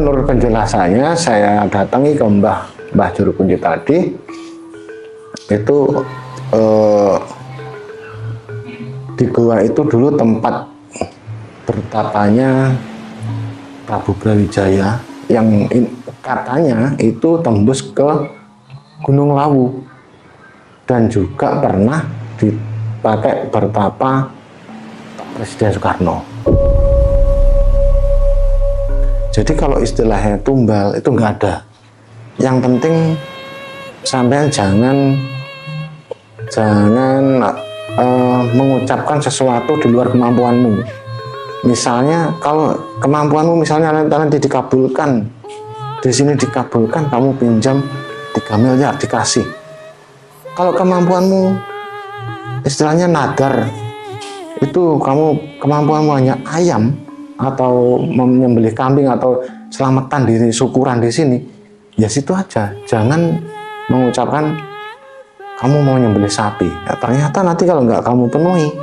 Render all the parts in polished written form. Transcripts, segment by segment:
menurut penjelasannya saya datangi ke Mbah Juru Kunci tadi, itu di gua itu dulu tempat bertapanya Prabu Brawijaya yang katanya itu tembus ke Gunung Lawu, dan juga pernah dipakai bertapa Presiden Soekarno. Jadi kalau istilahnya tumbal itu nggak ada. Yang penting sampean jangan mengucapkan sesuatu di luar kemampuanmu. Misalnya kalau kemampuanmu misalnya nanti dikabulkan, di sini dikabulkan, kamu pinjam 3 miliar dikasih. Kalau kemampuanmu istilahnya nadar, itu kemampuanmu hanya ayam atau menyembelih kambing atau selamatan diri syukuran di sini, ya situ aja. Jangan mengucapkan kamu mau nyembelih sapi. Ya, ternyata nanti kalau nggak kamu penuhi,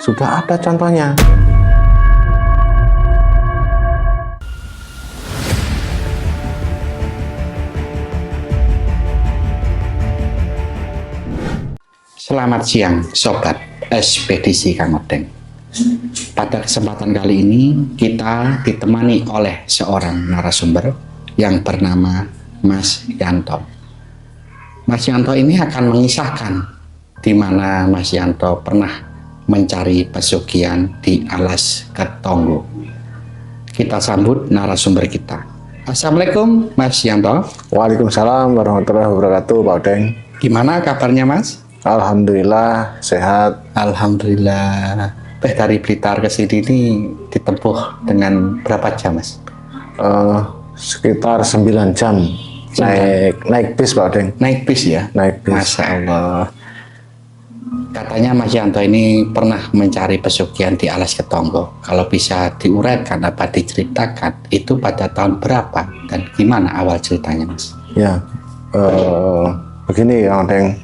sudah ada contohnya. Selamat siang Sobat Ekspedisi Kang Odeng. Pada kesempatan kali ini kita ditemani oleh seorang narasumber yang bernama Mas Yanto. Mas Yanto ini akan mengisahkan di mana Mas Yanto pernah mencari pesugihan di Alas Ketonggo. Kita sambut narasumber kita. Assalamualaikum Mas Yanto. Waalaikumsalam warahmatullahi wabarakatuh, Pak Odeng. Gimana kabarnya Mas? Alhamdulillah sehat. Alhamdulillah. Dari Blitar ke sini ini ditempuh dengan berapa jam Mas? Sekitar 9 jam. Naik bis Pak Odeng. Naik bis ya? Naik bis. Masya Allah. Katanya Mas Yanto ini pernah mencari pesugihan di Alas Ketonggo. Kalau bisa diuraikan apa diceritakan, itu pada tahun berapa dan gimana awal ceritanya Mas? Ya, begini ya Odeng.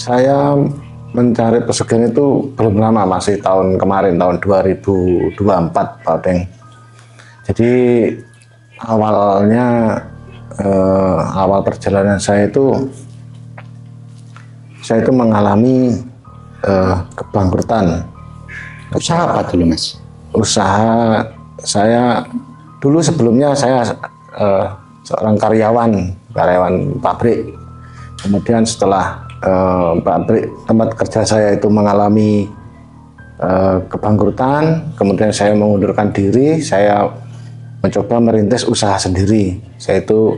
Saya mencari pesugihan itu belum lama, masih tahun kemarin, tahun 2024 Pak Odeng. Jadi awalnya awal perjalanan saya itu mengalami kebangkrutan. Usaha apa dulu Mas? Usaha saya dulu sebelumnya saya seorang karyawan pabrik. Kemudian setelah pabrik tempat kerja saya itu mengalami kebangkrutan, kemudian saya mengundurkan diri, saya mencoba merintis usaha sendiri. Saya itu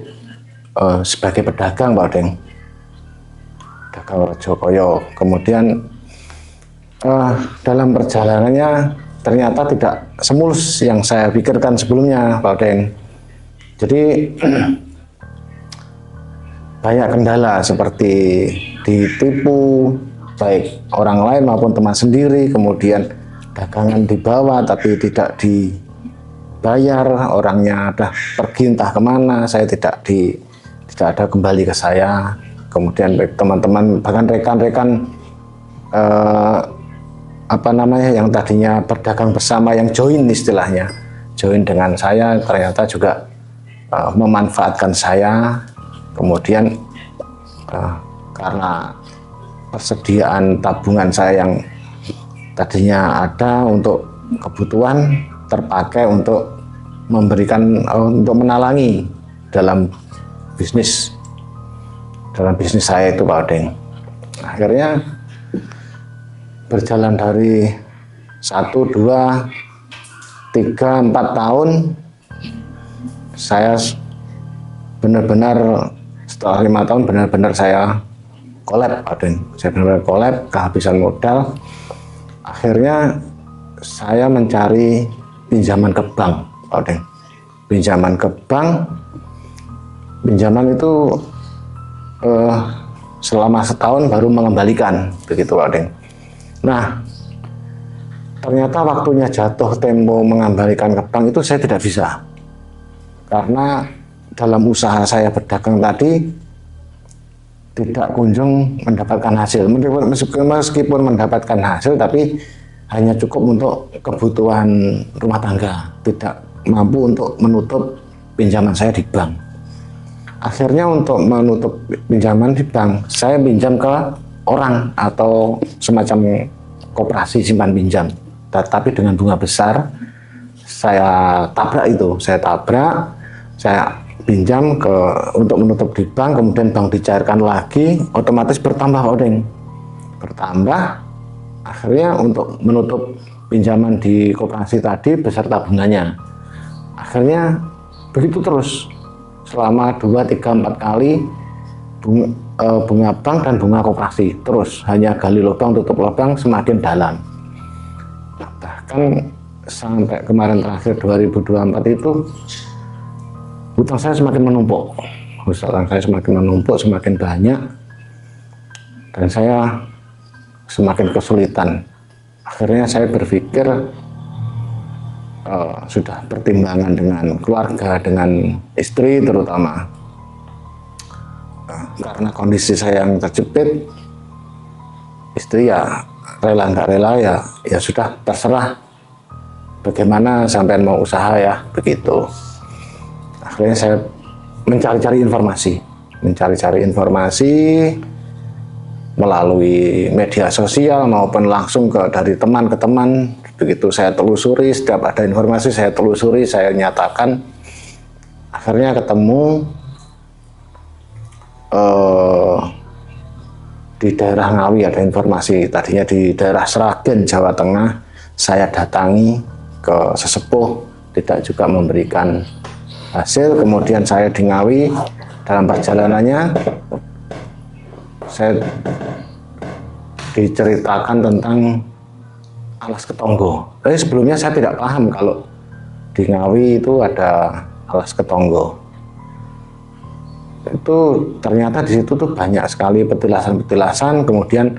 sebagai pedagang Pak Odeng, dagang Rajokoyo. Kemudian dalam perjalanannya ternyata tidak semulus yang saya pikirkan sebelumnya Pak Odeng. Jadi banyak kendala seperti ditipu baik orang lain maupun teman sendiri, kemudian dagangan dibawa tapi tidak dibayar, orangnya ada pergi entah kemana, saya tidak ada kembali ke saya. Kemudian baik teman-teman bahkan rekan-rekan yang tadinya berdagang bersama, yang join istilahnya, join dengan saya, ternyata juga memanfaatkan saya. Kemudian karena persediaan tabungan saya yang tadinya ada untuk kebutuhan terpakai untuk menalangi dalam bisnis saya itu Pak Odeng. Akhirnya berjalan dari 1, 2, 3, 4 tahun saya benar-benar, setelah 5 tahun benar-benar saya kolab Pak Odeng. Saya benar-benar kolab, kehabisan modal. Akhirnya saya mencari pinjaman ke bank Pak Odeng. Pinjaman ke bank, pinjaman itu selama setahun baru mengembalikan, begitu Pak Odeng. Nah, ternyata waktunya jatuh tempo mengembalikan ke bank itu saya tidak bisa, karena dalam usaha saya berdagang tadi tidak kunjung mendapatkan hasil. Meskipun mendapatkan hasil, tapi hanya cukup untuk kebutuhan rumah tangga, tidak mampu untuk menutup pinjaman saya di bank. Akhirnya untuk menutup pinjaman di bank, saya pinjam ke orang atau semacam koperasi simpan pinjam, tapi dengan bunga besar. Saya tabrak, saya pinjam untuk menutup di bank, kemudian bank dicairkan lagi, otomatis bertambah odeng, akhirnya untuk menutup pinjaman di koperasi tadi beserta bunganya. Akhirnya begitu terus selama 2, 3, 4 kali bunga bank dan bunga koperasi, terus hanya gali lubang tutup lubang semakin dalam. Bahkan sampai kemarin terakhir 2024 itu hutang saya semakin menumpuk, semakin banyak, dan saya semakin kesulitan. Akhirnya saya berpikir sudah pertimbangan dengan keluarga, dengan istri terutama, karena kondisi saya yang terjepit, istri ya rela nggak rela ya sudah terserah, bagaimana sampai mau usaha ya begitu. Akhirnya saya mencari-cari informasi melalui media sosial maupun langsung dari teman ke teman. Begitu saya telusuri, setiap ada informasi saya telusuri, saya nyatakan. Akhirnya ketemu di daerah Ngawi ada informasi, tadinya di daerah Sragen, Jawa Tengah. Saya datangi ke sesepuh, tidak juga memberikan hasil. Kemudian saya di Ngawi, dalam perjalanannya saya diceritakan tentang alas ketonggo. Tapi sebelumnya saya tidak paham kalau di Ngawi itu ada alas ketonggo. Itu ternyata di situ tuh banyak sekali petilasan-petilasan. Kemudian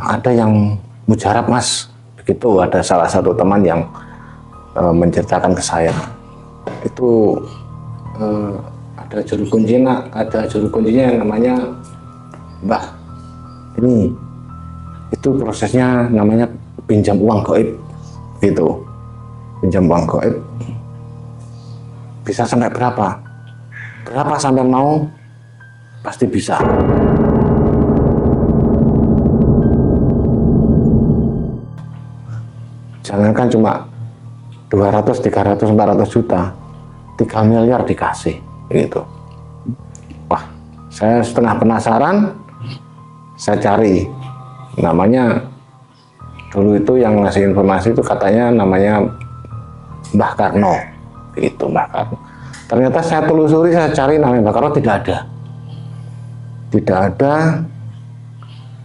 ada yang mujarab, Mas. Begitu, ada salah satu teman yang menceritakan ke saya. Itu ada juru kuncinya yang namanya Mbah. Ini itu prosesnya namanya pinjam uang gaib, gitu. Pinjam uang gaib bisa sampai berapa sampai mau pasti bisa. Jangankan cuma 200, 300, 400 juta, 3 miliar dikasih, gitu. Wah, saya setengah penasaran, saya cari. Namanya dulu itu yang ngasih informasi itu katanya namanya Mbah Karno, gitu, Mbah Karno. Ternyata saya telusuri, saya cari namanya Mbah Karno, tidak ada.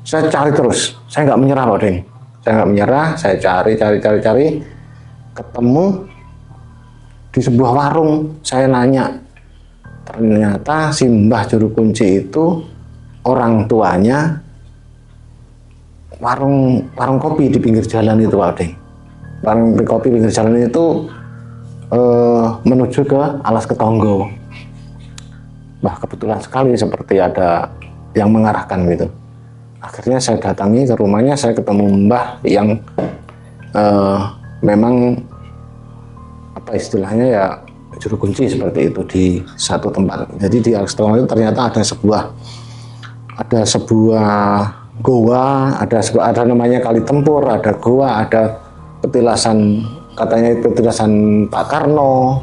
Saya cari terus, saya nggak menyerah, Pak Deng. Saya nggak menyerah, saya cari, ketemu di sebuah warung. Saya nanya, ternyata si Mbah Juru Kunci itu orang tuanya warung kopi di pinggir jalan itu, Pak Deng. Warung kopi pinggir jalan itu menuju ke alas ketonggo. Bah, kebetulan sekali seperti ada yang mengarahkan gitu. Akhirnya saya datangi ke rumahnya, saya ketemu Mbah yang memang apa istilahnya ya juru kunci seperti itu di satu tempat. Jadi di alas ketonggo itu ternyata ada sebuah goa, ada namanya Kali Tempur, ada goa, ada petilasan, katanya itu petilasan Pak Karno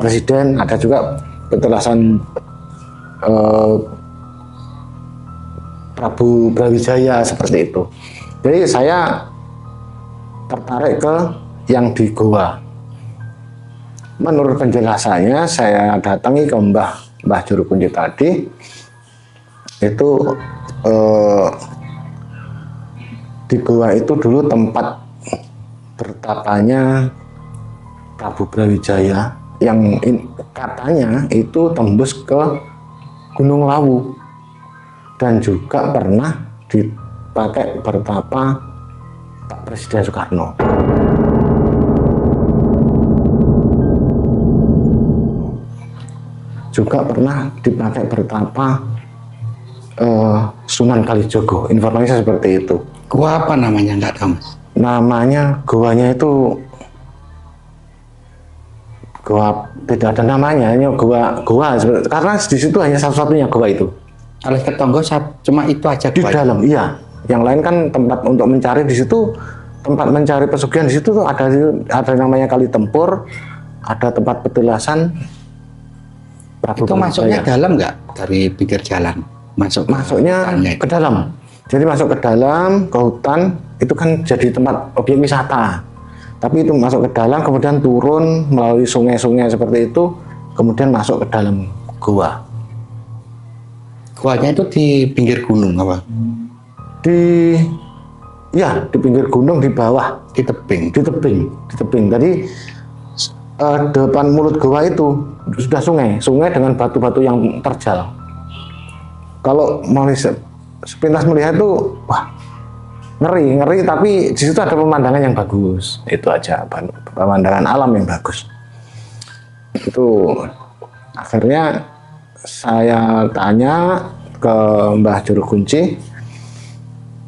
Presiden, ada juga petilasan Prabu Brawijaya seperti itu. Jadi saya tertarik ke yang di goa. Menurut penjelasannya, saya datangi ke Mbah Juru Kunci tadi, itu di goa itu dulu tempat bertapanya Prabu Brawijaya yang katanya itu tembus ke Gunung Lawu, dan juga pernah dipakai bertapa Pak Presiden Soekarno. Juga pernah dipakai bertapa Sunan Kalijogo, informasinya seperti itu. Gua apa namanya nggak tahu. namanya goanya itu goa, tidak ada namanya, hanya goa karena di situ hanya satu-satunya goa itu. Alas Ketonggo cuma itu aja Di gua. dalam, iya. Yang lain kan tempat untuk mencari di situ, tempat mencari pesugihan di situ tuh ada namanya Kali Tempur, ada tempat petilasan. Prabu Itu masuknya Brawijaya. dalam nggak dari pinggir jalan? Masuknya hutannya ke dalam. Jadi masuk ke dalam, ke hutan, itu kan jadi tempat objek wisata. Tapi itu masuk ke dalam, kemudian turun melalui sungai-sungai seperti itu, kemudian masuk ke dalam gua. Guanya itu di pinggir gunung apa? Di pinggir gunung di bawah, Di tebing. di tebing. Tadi depan mulut gua itu sudah sungai dengan batu-batu yang terjal. Kalau sepintas melihat itu, wah, ngeri, tapi di situ ada pemandangan yang bagus. Itu aja, pemandangan alam yang bagus. Itu akhirnya saya tanya ke Mbah Juru Kunci,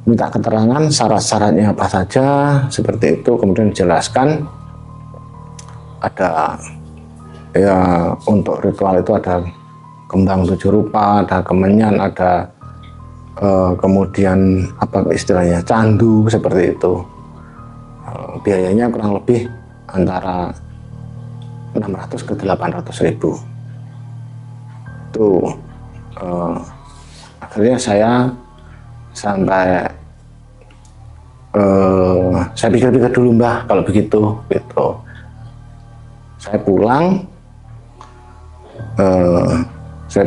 minta keterangan syarat-syaratnya apa saja, seperti itu. Kemudian dijelaskan ada ya untuk ritual itu ada kembang 7 rupa, ada kemenyan, ada kemudian apa istilahnya candu seperti itu. Biayanya kurang lebih antara 600 ke 800 ribu. Itu akhirnya saya sampai saya pikir-pikir dulu, Mbah, kalau begitu gitu. Saya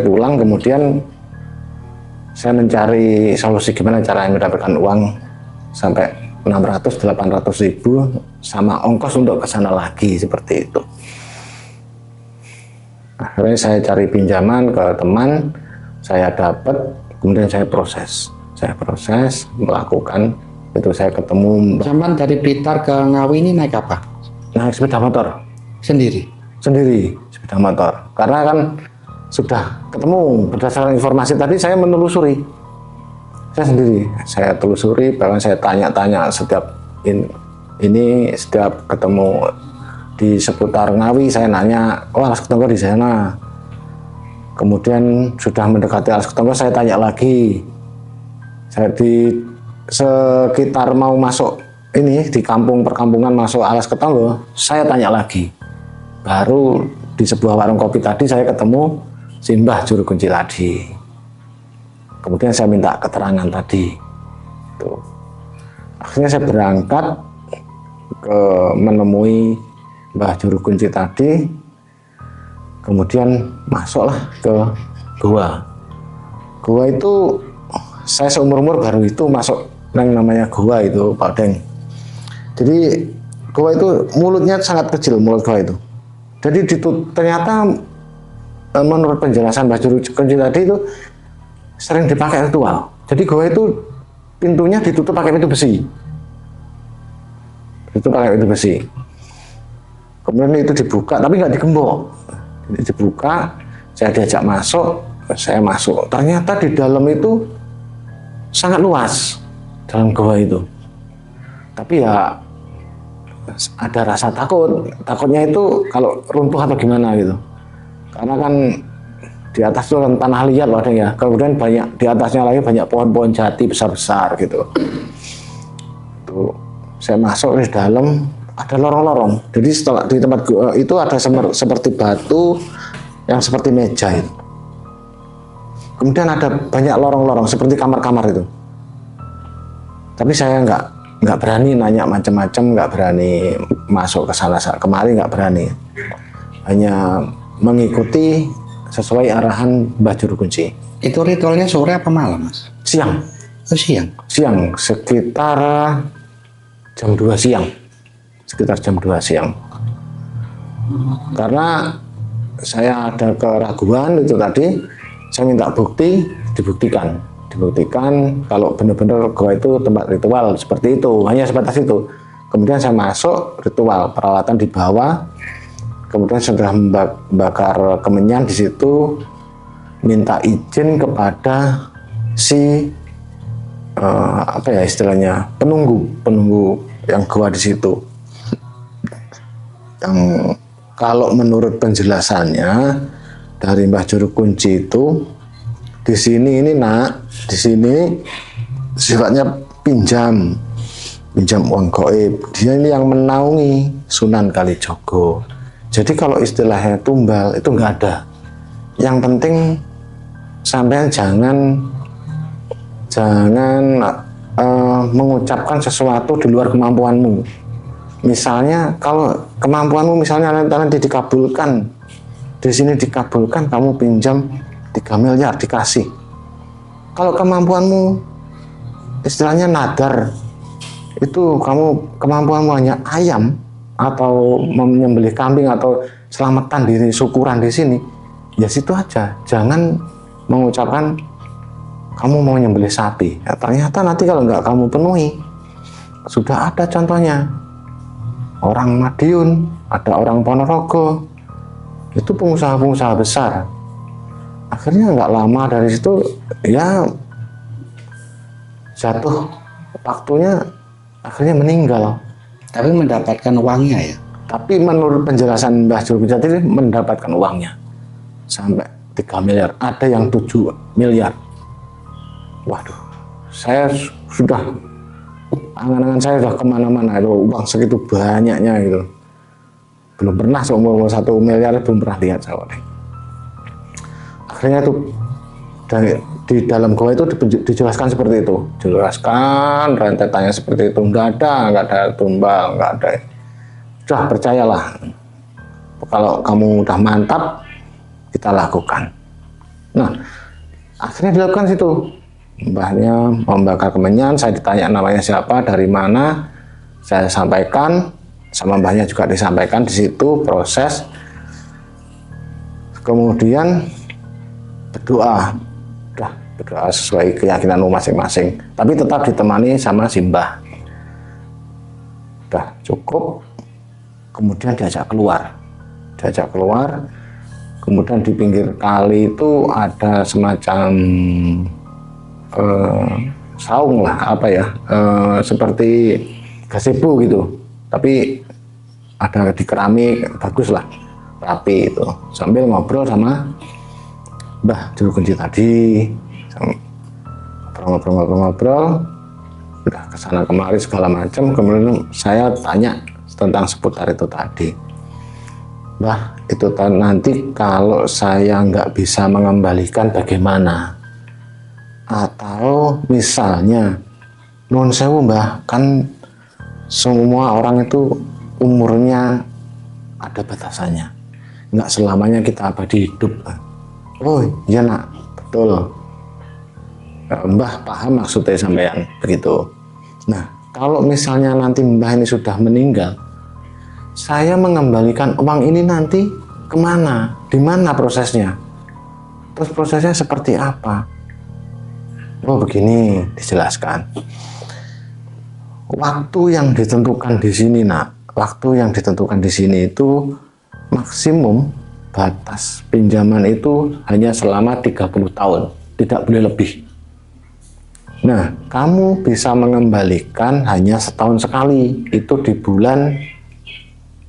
pulang kemudian saya mencari solusi gimana caranya mendapatkan uang sampai 600-800 ribu sama ongkos untuk ke sana lagi seperti itu. Akhirnya saya cari pinjaman ke teman, saya dapat, kemudian saya proses melakukan itu. Saya ketemu Zaman dari Blitar ke Ngawi ini naik apa? naik sepeda motor Sendiri. sepeda motor, karena kan sudah ketemu berdasarkan informasi tadi. Saya menelusuri, saya telusuri, bahkan saya tanya-tanya setiap ini setiap ketemu di seputar Ngawi, saya nanya, oh Alas Ketonggo di sana. Kemudian sudah mendekati Alas Ketonggo, saya tanya lagi. Saya di sekitar mau masuk ini di perkampungan masuk Alas Ketonggo, saya tanya lagi. Baru di sebuah warung kopi tadi saya ketemu si Mbah Juru Kunci tadi. Kemudian saya minta keterangan tadi. Tuh. Akhirnya saya berangkat ke menemui Mbah Juru Kunci tadi. Kemudian masuklah ke gua. Gua itu saya seumur-umur baru itu masuk yang namanya gua itu, Pak Deng. Jadi gua itu mulutnya sangat kecil, mulut gua itu. Jadi ternyata menurut penjelasan Mbah Juru Kunci tadi itu sering dipakai ritual. Jadi gua itu pintunya ditutup pakai pintu besi. Kemudian itu dibuka, tapi nggak digembok. Dibuka, saya diajak masuk, saya masuk. Ternyata di dalam itu sangat luas, dalam gua itu. Tapi ya ada rasa takutnya itu kalau runtuh atau gimana gitu. Karena kan di atas itu kan tanah liat loh ya. Kemudian banyak di atasnya lagi banyak pohon-pohon jati besar-besar gitu. Tuh, saya masuk di dalam ada lorong-lorong. Jadi setelah di tempat gua itu ada seperti batu yang seperti meja itu. Kemudian ada banyak lorong-lorong seperti kamar-kamar itu. Tapi saya nggak berani nanya macam-macam, nggak berani masuk ke sana kemari, nggak berani. Hanya mengikuti sesuai arahan Mbah Juru Kunci. Itu ritualnya sore apa malam, Mas? Siang. Oh, siang. Siang, sekitar jam 2 siang. Karena saya ada keraguan itu tadi, saya minta bukti, dibuktikan kalau benar-benar gua itu tempat ritual seperti itu, hanya sebatas itu. Kemudian saya masuk, ritual peralatan di bawah, kemudian sudah membakar kemenyan di situ, minta izin kepada si apa ya istilahnya penunggu yang gua di situ. Yang kalau menurut penjelasannya dari Mbah Juru Kunci itu, di sini ini nak, di sini sifatnya pinjam uang gaib. Dia ini yang menaungi Sunan Kalijogo. Jadi kalau istilahnya tumbal itu nggak ada. Yang penting sampean jangan mengucapkan sesuatu di luar kemampuanmu. Misalnya kalau kemampuanmu misalnya nanti dikabulkan, di sini dikabulkan, kamu pinjam 3 miliar dikasih. Kalau kemampuanmu istilahnya nadar, itu kemampuanmu hanya ayam atau menyembelih kambing atau selamatan diri syukuran di sini, ya situ aja. Jangan mengucapkan kamu mau nyembelih sapi. Ya, ternyata nanti kalau nggak kamu penuhi, sudah ada contohnya. Orang Madiun, ada orang Ponorogo, itu pengusaha-pengusaha besar. Akhirnya nggak lama dari situ ya jatuh waktunya, akhirnya meninggal. Tapi mendapatkan uangnya ya. Tapi menurut penjelasan Mbah Juru Kunci tadi mendapatkan uangnya sampai 3 miliar, ada yang 7 miliar. Waduh, saya sudah angan-angan saya sudah kemana-mana itu uang segitu banyaknya gitu. Belum pernah seumur 1 miliar belum pernah lihat saya. Akhirnya itu di dalam goa itu dijelaskan seperti itu, jelaskan rentetannya seperti itu, nggak ada tumbal, nggak ada. Sudah percayalah, kalau kamu udah mantap kita lakukan. Nah akhirnya dilakukan situ. Mbahnya membakar kemenyan, saya ditanya namanya siapa, dari mana, saya sampaikan, sama mbahnya juga disampaikan di situ proses. Kemudian berdoa sesuai keyakinan masing-masing, tapi tetap ditemani sama simbah. Udah cukup, kemudian diajak keluar. Kemudian di pinggir kali itu ada semacam saung lah, seperti gazebo gitu, tapi ada di keramik, bagus lah, rapi itu. Sambil ngobrol sama Mbah Juru Kunci tadi, ngobrol, udah kesana kemari segala macam. Kemudian saya tanya tentang seputar itu tadi. Mbah, itu nanti kalau saya nggak bisa mengembalikan bagaimana? Atau misalnya, nuwun sewu Mbah, kan semua orang itu umurnya ada batasannya, nggak selamanya kita abadi hidup. Oh iya nak, betul. Mbah paham maksudnya sampean begitu. Nah kalau misalnya nanti Mbah ini sudah meninggal, saya mengembalikan uang ini nanti kemana, di mana prosesnya, terus prosesnya seperti apa? Oh begini dijelaskan. Waktu yang ditentukan di sini nak, waktu yang ditentukan di sini itu maksimum batas pinjaman itu hanya selama 30 tahun, tidak boleh lebih. Nah, kamu bisa mengembalikan hanya setahun sekali, itu di bulan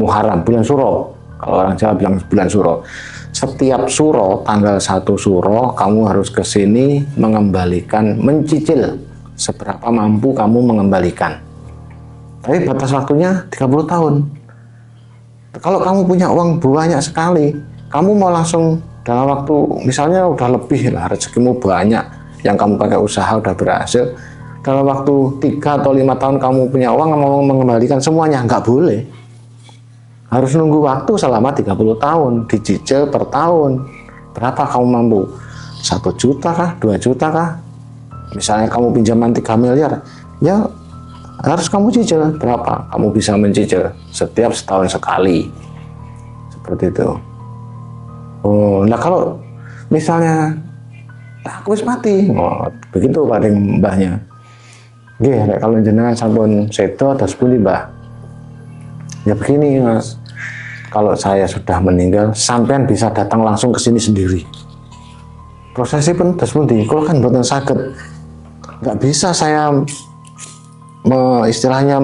Muharram, bulan Suro. Kalau orang Jawa bilang bulan Suro. Setiap Suro, tanggal 1 Suro, kamu harus ke sini mengembalikan, mencicil seberapa mampu kamu mengembalikan. Tapi batas waktunya 30 tahun. Kalau kamu punya uang banyak sekali, kamu mau langsung dalam waktu, misalnya udah lebih lah, rezekimu banyak, yang kamu pakai usaha udah berhasil, dalam waktu 3 atau 5 tahun kamu punya uang, mau mengembalikan semuanya, nggak boleh. Harus nunggu waktu selama 30 tahun, dicicil per tahun. Berapa kamu mampu? 1 juta kah? 2 juta kah? Misalnya kamu pinjaman 3 miliar, ya harus kamu cicil. Berapa? Kamu bisa mencicil setiap setahun sekali. Seperti itu. Oh, nah kalau misalnya aku wis mati, oh, begitu paling mbahnya. Nggih, kalau jenengan sampun sedo terus pundi, Mbah? Ya begini, Mas. Kalau saya sudah meninggal, sampean bisa datang langsung ke sini sendiri. Prosesnya pun terus pundi, kalau kan mboten saged. Nggak bisa saya istilahnya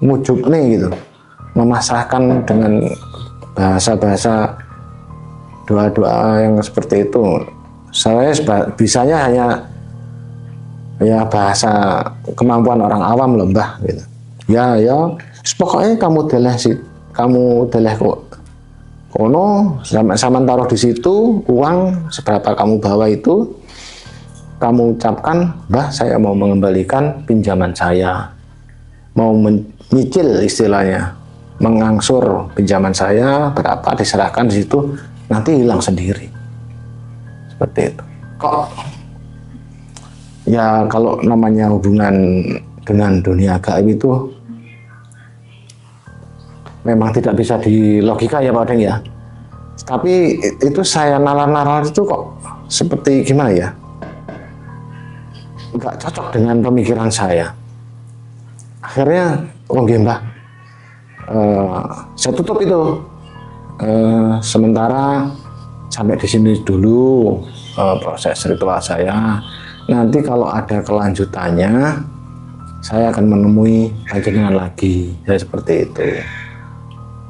mujuk nih gitu, memasrahkan dengan bahasa-bahasa doa-doa yang seperti itu. Saya bisanya hanya ya bahasa kemampuan orang awam loh Mbah gitu. Ya pokoknya kamu deleh kok kono sama taruh di situ uang seberapa kamu bawa itu, kamu ucapkan, Mbah saya mau mengembalikan pinjaman saya, mau menyicil istilahnya, mengangsur pinjaman saya berapa diserahkan di situ, nanti hilang sendiri. Seperti itu. Kok ya kalau namanya hubungan dengan dunia gaib itu memang tidak bisa dilogika ya Pak Deng ya. Tapi itu saya nalar-nalar itu kok seperti gimana ya, nggak cocok dengan pemikiran saya. Akhirnya Mbah, saya tutup itu. Sementara sampai di sini dulu proses ritual saya. Nanti kalau ada kelanjutannya, saya akan menemui panjenengan lagi. Saya seperti itu.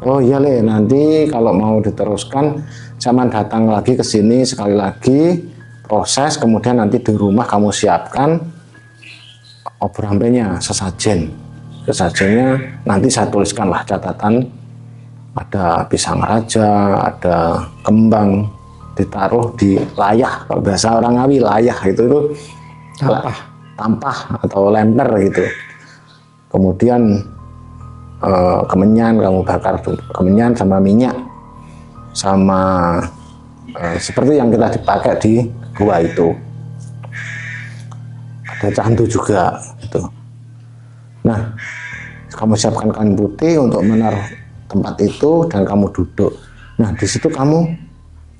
Oh iya Le, nanti kalau mau diteruskan, zaman datang lagi ke sini sekali lagi, proses, kemudian nanti di rumah kamu siapkan obrambenya, sesajennya nanti saya tuliskanlah catatan, ada pisang raja, ada kembang, ditaruh di layah, kalau bahasa orang Ngawi layah itu tampah atau lemper gitu. Kemudian kemenyan, kamu bakar kemenyan sama minyak sama seperti yang kita dipakai di gua itu, ada candu juga itu. Nah, kamu siapkan kain putih untuk menaruh tempat itu dan kamu duduk. Nah, di situ kamu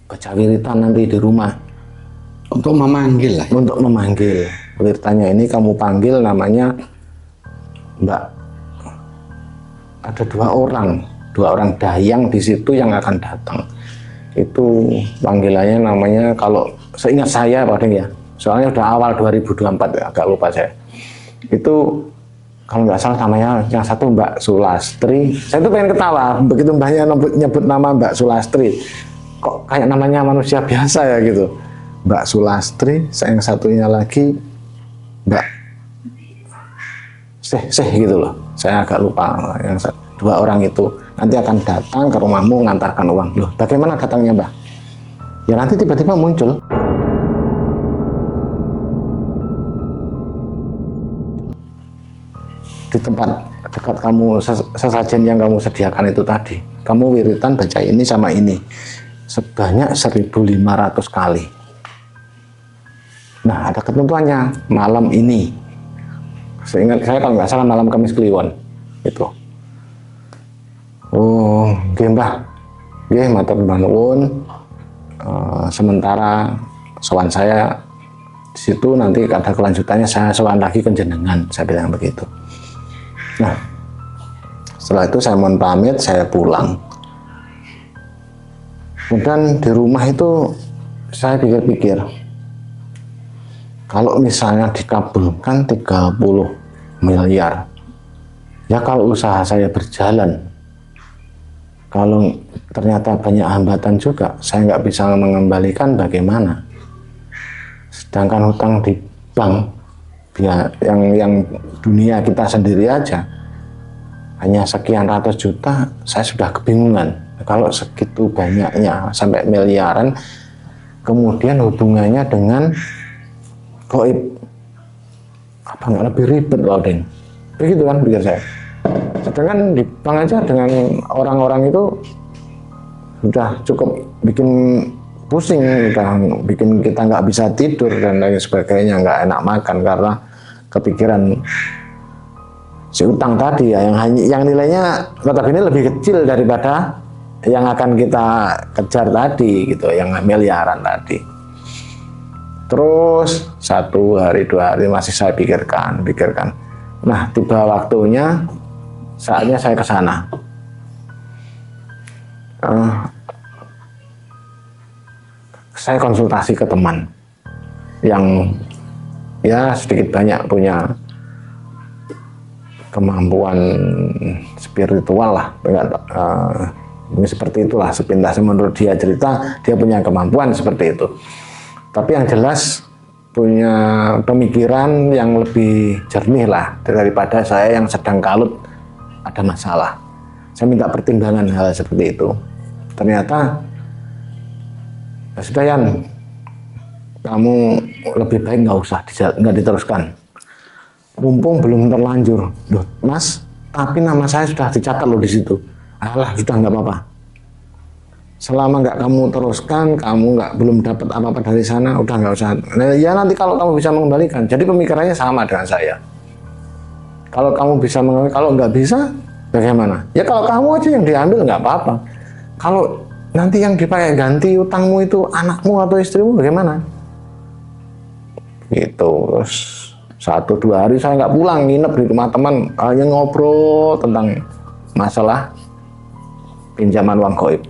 baca wiritan nanti di rumah untuk memanggil lah. Untuk memanggil. Wiritannya ini kamu panggil namanya Mbak. Ada dua orang dayang di situ yang akan datang. Itu panggilannya namanya, kalau seingat saya Pak Deng ya, soalnya udah awal 2024 ya, agak lupa saya. Itu kalau nggak salah namanya yang satu Mbak Sulastri. Saya tuh pengen ketawa begitu Mbahnya nyebut nama Mbak Sulastri. Kok kayak namanya manusia biasa ya gitu. Mbak Sulastri, yang satunya lagi Mbak Seh gitu loh. Saya agak lupa. Yang dua orang itu nanti akan datang ke rumahmu mengantarkan uang. Loh, bagaimana datangnya Mbah? Ya nanti tiba-tiba muncul. Di tempat dekat kamu, sesajen yang kamu sediakan itu tadi. Kamu wiritan baca ini sama ini. Sebanyak 1.500 kali. Nah, ada ketentuannya malam ini. Seingat saya kalau nggak salah malam Kamis Kliwon itu. Oh, nggih Mbah. Nggih matur nuwun. Sementara sowan saya di situ, nanti ada kelanjutannya saya sowan lagi ke jenengan, saya bilang begitu. Nah, setelah itu saya mohon pamit, saya pulang. Kemudian di rumah itu saya pikir-pikir, kalau misalnya dikabulkan 30 miliar, ya kalau usaha saya berjalan, kalau ternyata banyak hambatan juga, saya nggak bisa mengembalikan bagaimana? Sedangkan hutang di bank, yang dunia kita sendiri aja, hanya sekian ratus juta, saya sudah kebingungan. Kalau segitu banyaknya, sampai miliaran, kemudian hubungannya dengan goib, apa nggak lebih ribet loh Deng? Begitu kan pikir saya. Sedangkan di bank aja dengan orang-orang itu sudah cukup bikin pusing, udah bikin kita nggak bisa tidur dan lain sebagainya, nggak enak makan karena kepikiran si utang tadi ya, yang nilainya notabene lebih kecil daripada yang akan kita kejar tadi gitu, yang miliaran tadi. Terus 1 hari 2 hari masih saya pikirkan. Nah, tiba waktunya, saatnya saya ke sana. Saya konsultasi ke teman yang ya sedikit banyak punya kemampuan spiritual lah, ini seperti itulah sepintas menurut dia cerita, dia punya kemampuan seperti itu. Tapi yang jelas punya pemikiran yang lebih jernih lah daripada saya yang sedang kalut ada masalah. Saya minta pertimbangan hal seperti itu. Ternyata ya sudah Yan, kamu lebih baik nggak diteruskan. Mumpung belum terlanjur. Loh, Mas, tapi nama saya sudah dicatat loh di situ. Alah, sudah nggak apa-apa. Selama nggak kamu teruskan, kamu belum dapat apa-apa dari sana, udah nggak usah. Nah, ya nanti kalau kamu bisa mengembalikan. Jadi pemikirannya sama dengan saya. Kalau kamu bisa mengembalikan, kalau nggak bisa, bagaimana? Ya kalau kamu aja yang diambil nggak apa-apa. Kalau nanti yang dipakai ganti utangmu itu anakmu atau istrimu, bagaimana? Gitu. Terus 1-2 hari saya nggak pulang, nginep di rumah teman, hanya ngobrol tentang masalah pinjaman uang gaib.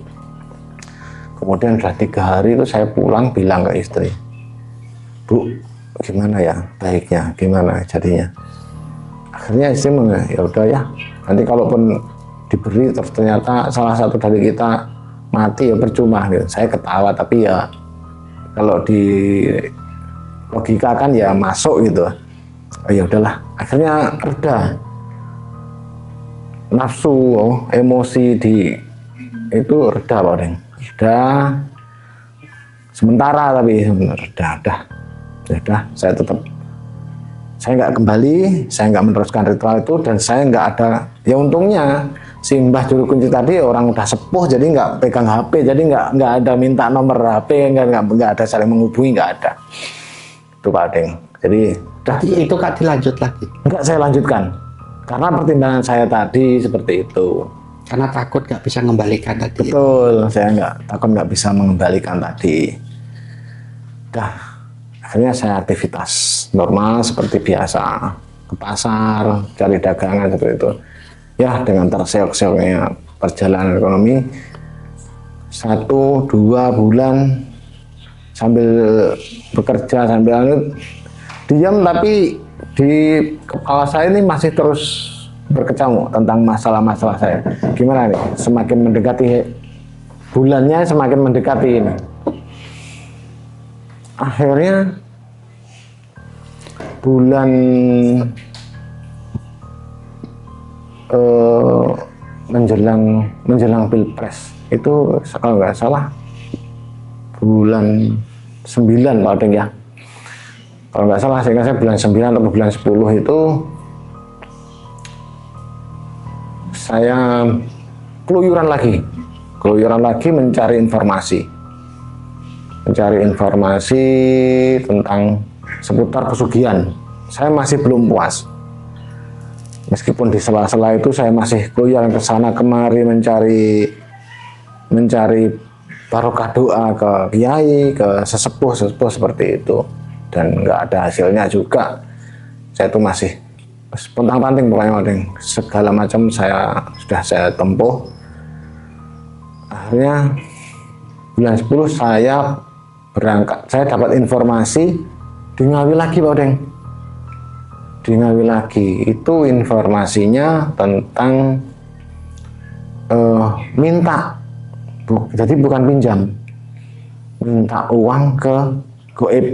Kemudian sudah 3 hari itu saya pulang bilang ke istri, Bu, gimana ya baiknya, gimana jadinya? Akhirnya istri ya udah ya, nanti kalaupun diberi ternyata salah satu dari kita mati ya percuma gitu. Saya ketawa tapi ya kalau di logika kan ya masuk gitu. Oh ya udahlah, akhirnya reda nafsu, emosi itu reda Pak Deng. Reda sementara tapi reda, saya nggak kembali, saya nggak meneruskan ritual itu, dan saya nggak ada, ya untungnya si Mbah Juru Kunci tadi orang udah sepuh jadi nggak pegang HP, jadi nggak ada minta nomor HP, nggak ada saling menghubungi, nggak ada itu Pak Deng. Jadi itu Kak dilanjut lagi? Enggak, saya lanjutkan karena pertimbangan saya tadi seperti itu. Karena takut nggak bisa mengembalikan tadi. Betul, saya takut nggak bisa mengembalikan tadi. Akhirnya saya aktivitas normal seperti biasa, ke pasar, cari dagangan seperti itu. Ya dengan terseok-seoknya perjalanan ekonomi 1-2 bulan sambil bekerja sambil diam, tapi di kepala saya ini masih terus berkecamuk tentang masalah-masalah saya. Gimana nih? Semakin mendekati bulannya, semakin mendekati ini. Akhirnya bulan menjelang Pilpres itu kalau nggak salah bulan 9 Pak Deng ya. Kalau nggak salah saya bulan 9 atau bulan 10 itu saya keluyuran lagi mencari informasi tentang seputar pesugihan. Saya masih belum puas. Meskipun di sela-sela itu saya masih keluyuran ke sana kemari mencari barokah doa ke kiai, ke sesepuh seperti itu, dan nggak ada hasilnya juga. Saya itu masih pontang-panting pokoknya, segala macam sudah saya tempuh. Akhirnya bulan 10 saya berangkat, saya dapat informasi di Ngawi lagi Pak Deng. Di Ngawi lagi itu informasinya tentang minta, jadi bukan pinjam, minta uang ke gaib.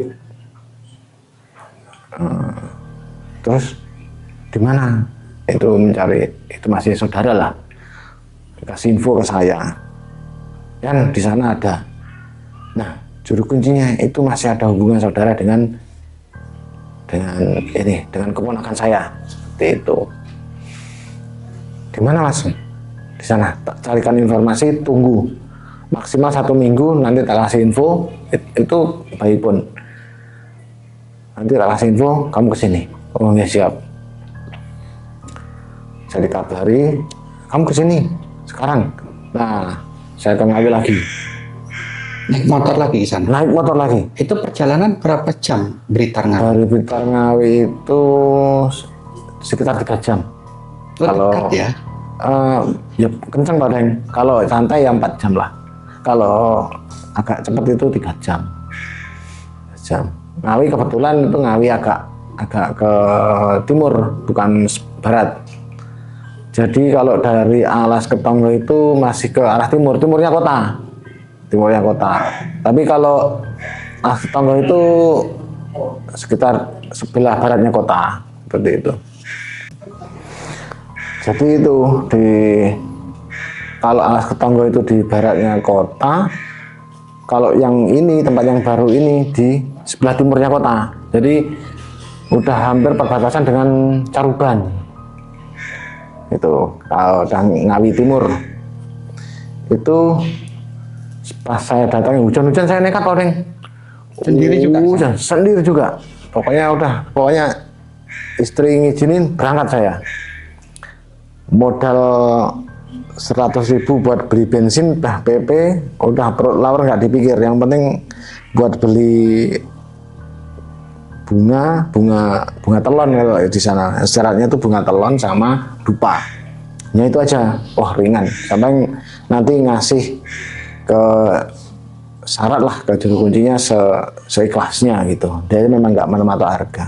Terus di mana itu mencari, itu masih saudara lah, kasih info ke saya, dan di sana ada. Nah, juru kuncinya itu masih ada hubungan saudara dengan keponakan saya, seperti itu. Di mana Mas? Di sana. Tak carikan informasi, tunggu maksimal 1 minggu, nanti tak kasih info. Itu baik pun. Nanti tak kasih info, kamu kesini. Oh ya siap. Saya dikabari, kamu kesini sekarang. Nah, saya ke Ngawi lagi. Naik motor lagi ke sana? Naik motor lagi. Itu perjalanan berapa jam Blitar Ngawi? Dari Blitar Ngawi itu sekitar 3 jam. Kalau dekat ya? Ya kenceng Pak Deng. Kalau santai ya 4 jam lah. Kalau agak cepat itu 3 jam. Ngawi kebetulan itu Ngawi agak ke timur, bukan barat. Jadi kalau dari Alas Ketonggo itu masih ke arah timur, timurnya kota. Tapi kalau Alas Ketonggo itu sekitar sebelah baratnya kota, seperti itu. Jadi itu kalau Alas Ketonggo itu di baratnya kota, kalau yang ini tempat yang baru ini di sebelah timurnya kota. Jadi udah hampir perbatasan dengan Caruban. Itu kalau udah Ngawi Timur. Itu pas saya datang hujan-hujan saya nekat orang. Sendiri juga. Pokoknya istri ngizinin berangkat saya. Modal 100.000 buat beli bensin, udah PP, udah perut lapar nggak dipikir. Yang penting buat beli bunga telon kalau di sana. Syaratnya itu bunga telon sama dupa. Ya itu aja. Wah ringan. Sampai nanti ngasih ke syarat lah ke juru kuncinya seikhlasnya gitu. Dia memang nggak mematok harga.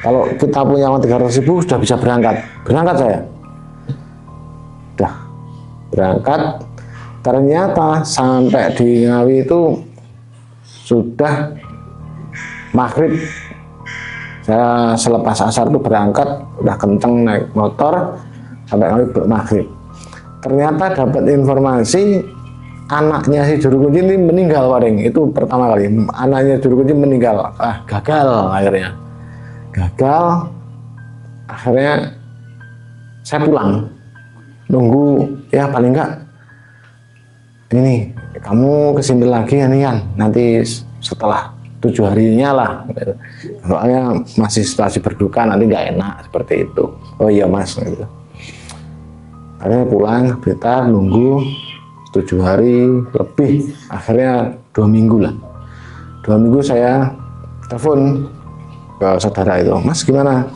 Kalau kita punya uang 300.000 sudah bisa berangkat saya. Udah berangkat, ternyata sampai di Ngawi itu sudah maghrib. Saya selepas asar itu berangkat, udah kenceng naik motor sampai Ngawi maghrib. Ternyata dapat informasi anaknya si juru kunci ini meninggal, Waring. Itu pertama kali anaknya juru kunci meninggal. Gagal akhirnya saya pulang nunggu, ya paling enggak ini kamu kesini lagi ya Nian, nanti setelah 7 harinya lah, soalnya masih situasi berduka, nanti nggak enak seperti itu. Oh iya mas gitu. Akhirnya pulang Blitar, nunggu 7 hari lebih, akhirnya 2 minggu lah. 2 minggu saya telepon ke saudara itu, mas gimana?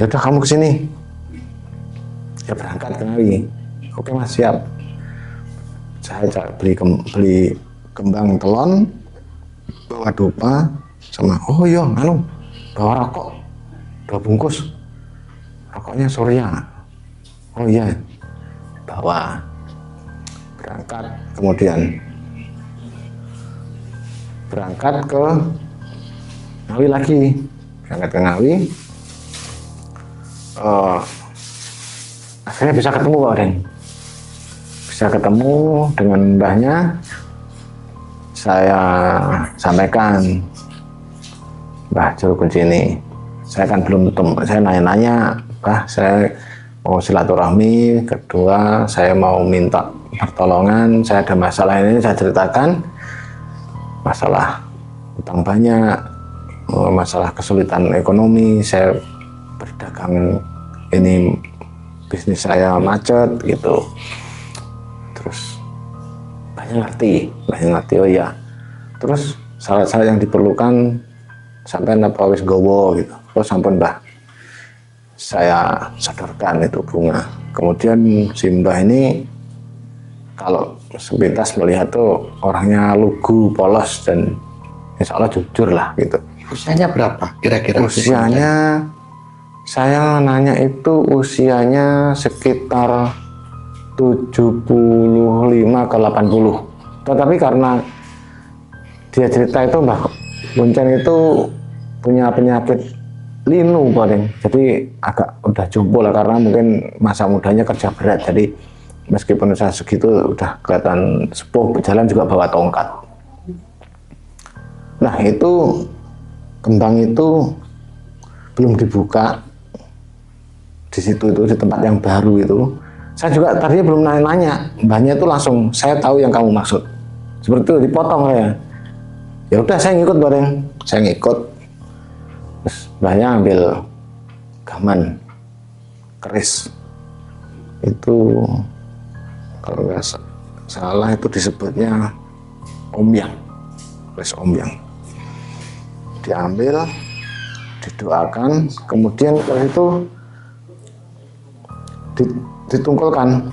Ya udah kamu kesini, ya berangkat ke Ngawi. Oke mas, siap. Saya beli kembang telon, bawa dupa, sama oh iya bawa rokok 2 bungkus, rokoknya Surya. Oh iya, bawa. Berangkat, kemudian berangkat ke Ngawi lagi. Berangkat ke Ngawi, akhirnya bisa ketemu Pak Oden. Bisa ketemu dengan mbahnya. Saya sampaikan, Mbah juru kunci ini, saya kan belum ketemu. Saya nanya-nanya, Mbah saya mau silaturahmi. Kedua, saya mau minta pertolongan. Saya ada masalah ini, saya ceritakan masalah utang banyak, masalah kesulitan ekonomi, saya berdagang ini, bisnis saya macet gitu. Terus banyak ngerti, oh iya. Terus syarat-syarat yang diperlukan sampai napa wis gowo gitu. Oh sampun Mbah, saya sodorkan itu bunga. Kemudian si Mbah ini kalau sepintas melihat tuh orangnya lugu, polos, dan insya Allah jujur lah gitu. Usianya berapa kira-kira? Usianya, saya nanya itu usianya sekitar 75 ke 80. Tetapi karena dia cerita itu Mbah Kuncen itu punya penyakit linu paling, jadi agak udah jompo lah, karena mungkin masa mudanya kerja berat. Jadi meskipun usia segitu udah kelihatan sepuh, berjalan juga bawa tongkat. Nah itu kembang itu belum dibuka di situ, itu di tempat yang baru itu. Saya juga tadinya belum nanya-nanya, mbahnya itu langsung, saya tahu yang kamu maksud. Seperti itu, dipotong saya. Ya udah saya ngikut bareng, saya ngikut. Terus mbahnya ambil gaman keris. Itu kalau nggak salah itu disebutnya ombyang, keris ombyang. Diambil, didoakan, kemudian kalau itu ditungkulkan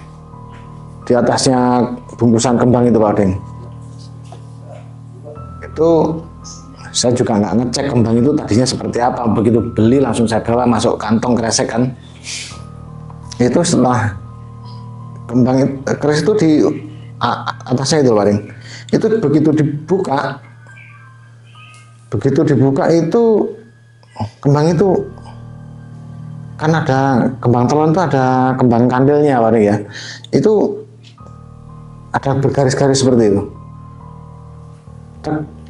di atasnya bungkusan kembang itu Pak Deng. Itu saya juga nggak ngecek kembang itu tadinya seperti apa, begitu beli langsung saya bawa masuk kantong kresek kan. itu setelah kembang keris itu di atasnya itu paling itu begitu dibuka itu kembang itu kan ada kembang telon itu ada kembang kandilnya paling ya, itu ada bergaris-garis seperti itu.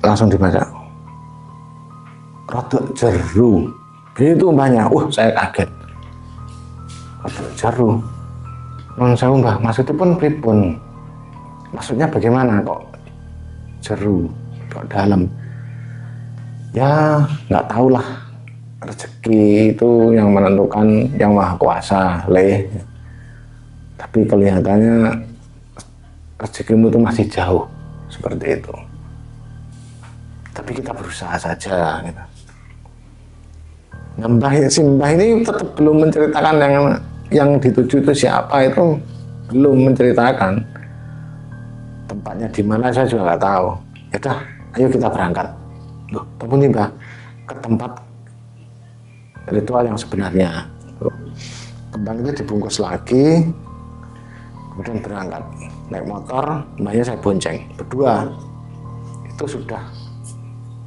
Langsung dibaca rodok jeru itu mbahnya. Saya kaget, rodok jeru non sewu mbah, maksudnya pun pripun, maksudnya bagaimana kok jeru kok dalam? Ya nggak tahulah, rezeki itu yang menentukan yang maha kuasa leh, tapi kelihatannya rezekimu itu masih jauh seperti itu, tapi kita berusaha saja gitu. Nah, Mbah ini tetap belum menceritakan yang dituju itu siapa, itu belum menceritakan tempatnya di mana, saya juga nggak tahu. Ya udah, ayo kita berangkat. Loh, tapi nih Mbah, ke tempat ritual yang sebenarnya. Kembang itu dibungkus lagi, kemudian berangkat naik motor. Mbahnya saya bonceng berdua. Itu sudah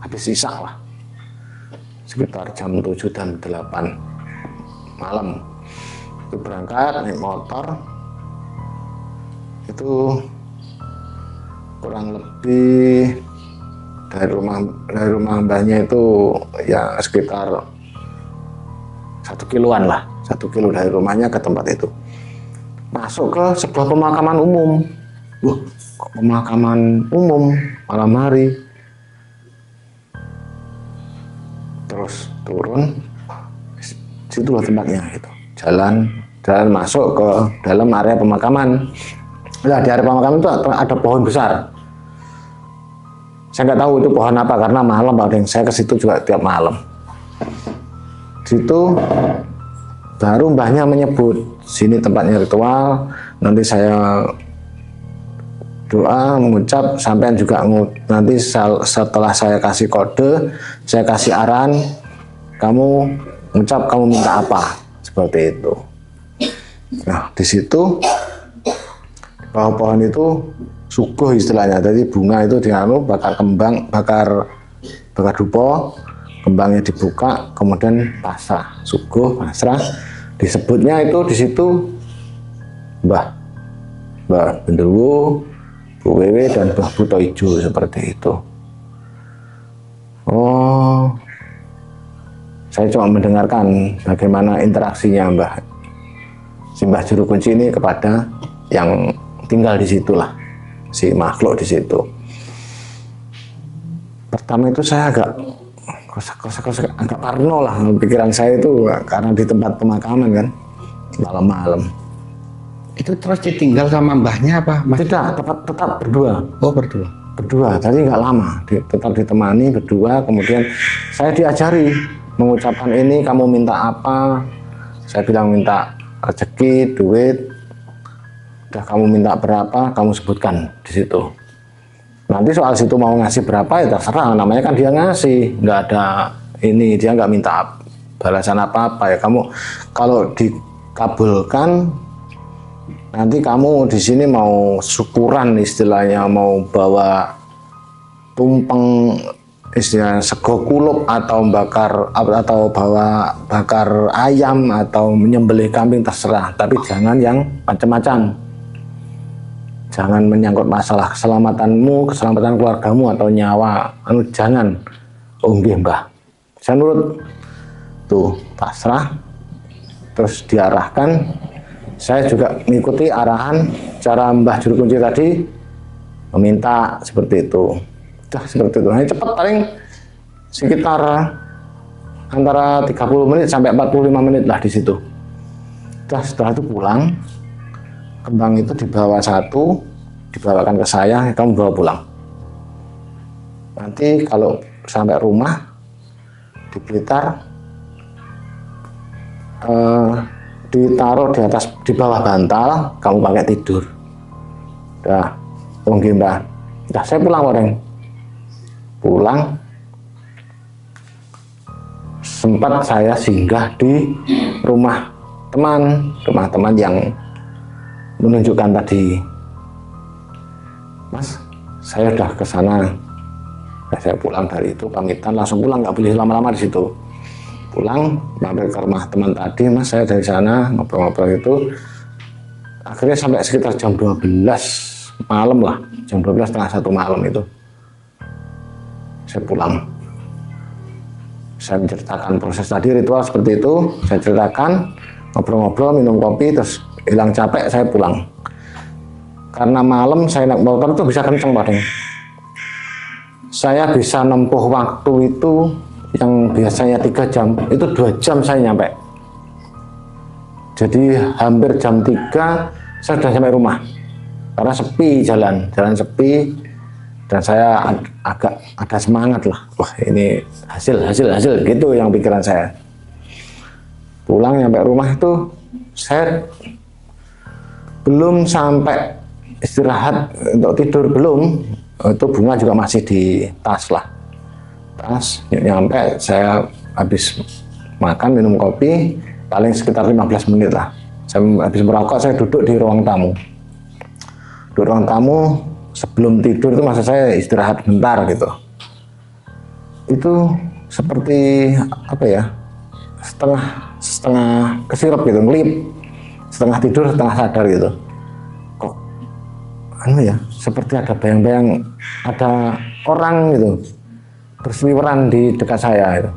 habis sisa lah, sekitar jam 7 dan 8 malam. Itu berangkat naik motor, itu kurang lebih dari rumah mbahnya itu ya sekitar 1 kiloan lah, 1 kilo dari rumahnya ke tempat itu. Masuk ke sebuah pemakaman umum. Kok pemakaman umum malam hari? Terus turun, situlah tempatnya itu. Jalan masuk ke dalam area pemakaman. Nah, di area pemakaman itu ada pohon besar. Saya nggak tahu itu pohon apa karena malam, saya ke situ juga tiap malam. Situ baru mbahnya menyebut sini tempatnya ritual, nanti saya doa mengucap, sampean juga nanti setelah saya kasih kode, saya kasih arahan, kamu mengucap kamu minta apa, seperti itu. Nah di situ bawah pohon itu suguh istilahnya, jadi bunga itu bakar kembang, bakar dupo, kembangnya dibuka, kemudian pasrah, suguh pasrah. Disebutnya itu di situ Mbah Bendewo, Bu Wewe dan Mbah Buto Ijo, seperti itu. Saya cuma mendengarkan bagaimana interaksinya Mbah Juru Kunci ini kepada yang tinggal di situlah, si makhluk di situ. Pertama itu saya agak parno lah, pikiran saya itu karena di tempat pemakaman kan, malam-malam. Itu terus ditinggal sama mbahnya apa? Tidak, tetap berdua. Oh berdua. Tadi nggak lama, tetap ditemani berdua. Kemudian saya diajari mengucapkan ini, kamu minta apa? Saya bilang minta rezeki, duit. Udah kamu minta berapa, kamu sebutkan di situ. Nanti soal situ mau ngasih berapa ya terserah, namanya kan dia ngasih, nggak ada ini, dia nggak minta balasan apa-apa ya. Kamu kalau dikabulkan, nanti kamu di sini mau syukuran istilahnya, mau bawa tumpeng istilahnya sego kulup atau bawa bakar ayam atau menyembelih kambing terserah, tapi jangan yang macam-macam. Jangan menyangkut masalah keselamatanmu, keselamatan keluargamu atau nyawa. Jangan. Nggih Mbah. Saya nurut. Tuh, pasrah. Terus diarahkan. Saya juga mengikuti arahan cara Mbah Juru Kunci tadi, meminta seperti itu. Udah seperti itu. Nah, cepat, paling sekitar antara 30 menit sampai 45 menit lah di situ. Udah, setelah itu pulang. Kembang itu dibawa satu, dibawakan ke saya, kamu bawa pulang. Nanti kalau sampai rumah di Blitar, ditaruh di bawah bantal, kamu pakai tidur. Udah, Mbah. Udah, saya pulang orang. Pulang, sempat saya singgah di rumah rumah teman yang menunjukkan tadi, Mas, saya udah ke sana. Saya pulang dari itu, pamitan langsung pulang, nggak boleh lama-lama di situ. Pulang, mampir ke rumah teman tadi, Mas, saya dari sana ngobrol-ngobrol itu. Akhirnya sampai sekitar jam 12 malam lah, jam 12 setengah 1 malam itu saya pulang. Saya menceritakan proses tadi, ritual seperti itu, saya ceritakan, ngobrol-ngobrol, minum kopi, terus hilang capek, saya pulang. Karena malam saya naik motor itu bisa kenceng, Pak Deng. Saya bisa nempuh waktu itu yang biasanya 3 jam, itu 2 jam saya nyampe. Jadi hampir jam 3 saya sudah sampai rumah. Karena sepi jalan sepi, dan saya agak ada semangat lah. Wah, ini hasil gitu yang pikiran saya. Pulang nyampe rumah itu saya belum sampai istirahat untuk tidur, belum. Itu bunga juga masih di tas lah. Nyampe saya habis makan, minum kopi, paling sekitar 15 menit lah. Saya habis merokok, saya duduk di ruang tamu. Di ruang tamu sebelum tidur itu masa saya istirahat bentar gitu. Itu seperti apa ya? Setengah kesirep gitu, ngelip. Setengah tidur, setengah sadar gitu. Kok ya, seperti ada bayang-bayang ada orang gitu berseliweran di dekat saya gitu.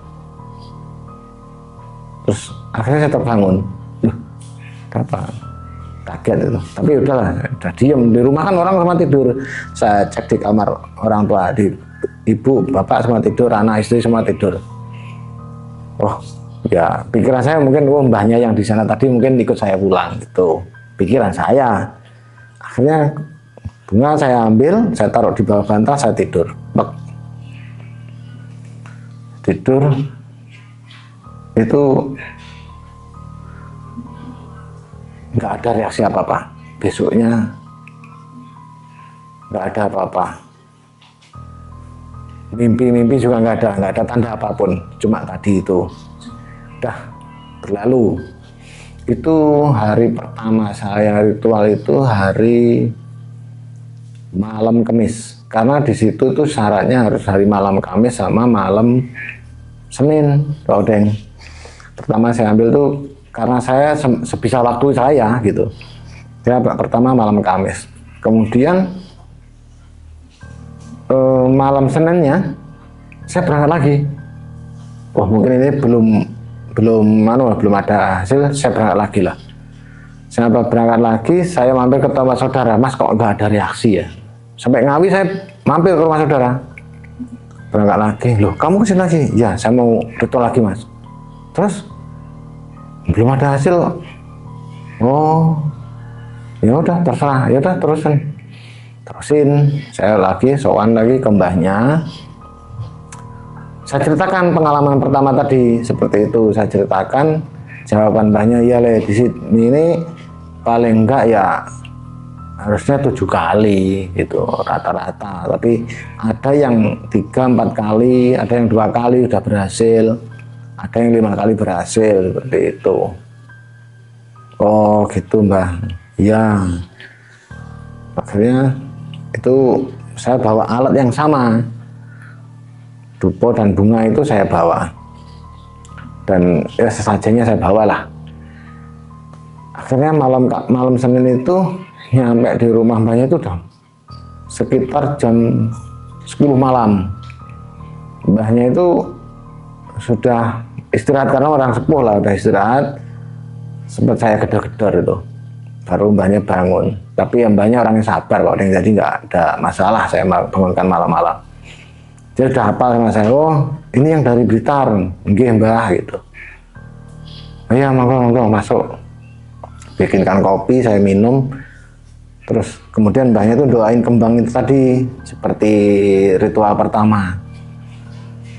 Terus akhirnya saya terbangun. Loh, apa? Kaget itu. Tapi udahlah, udah diem. Di rumah kan orang semua tidur. Saya cek di kamar orang tua, di ibu, bapak semua tidur, anak istri semua tidur. Oh, ya pikiran saya mungkin mbahnya yang di sana tadi mungkin ikut saya pulang gitu. Pikiran saya. Akhirnya bunga saya ambil, saya taruh di bawah bantal, saya tidur. Tidur itu nggak ada reaksi apa-apa. Besoknya nggak ada apa-apa. Mimpi juga nggak ada tanda apapun. Cuma tadi itu udah berlalu. Itu hari pertama saya ritual itu hari malam Kamis, karena di situ tuh syaratnya harus hari malam Kamis sama malam Senin, Pak Odeng. Pertama saya ambil tuh karena saya sebisa waktu saya gitu. Saya pertama malam Kamis, kemudian malam Seninnya saya berangkat lagi. Wah, mungkin ini belum ada hasil, saya berangkat lagi lah. Saya berangkat lagi, saya mampir ke tempat saudara. Mas, kok nggak ada reaksi ya? Sampai Ngawi saya mampir ke rumah saudara. Berangkat lagi, loh kamu kesini lagi? Ya, saya mau ritual lagi, Mas. Terus belum ada hasil. Oh, ya udah terserah, ya udah terusin. Saya lagi sowan lagi ke mbahnya. Saya ceritakan pengalaman pertama tadi seperti itu. Saya ceritakan, jawaban mbahnya, ya Le, di sini ini paling enggak ya harusnya 7 kali gitu rata-rata, tapi ada yang 3-4 kali, ada yang 2 kali udah berhasil, ada yang 5 kali berhasil, seperti itu. Oh gitu Mbah, ya. Akhirnya itu saya bawa alat yang sama, dupo dan bunga itu saya bawa, dan ya sesajanya saya bawalah. Akhirnya malam Senin itu nyampe di rumah mbahnya itu udah sekitar jam 10 malam. Mbahnya itu sudah istirahat karena orang sepuh lah, udah istirahat. Sempat saya gedor-gedor itu, baru mbahnya bangun. Tapi yang mbahnya orangnya sabar kok, jadi nggak ada masalah saya bangunkan malam-malam. Dia udah hafal sama saya, oh ini yang dari Blitar, nggih Mbah gitu. Oh iya, monggo masuk. Bikinkan kopi, saya minum. Terus kemudian mbahnya tuh doain kembang itu tadi seperti ritual pertama.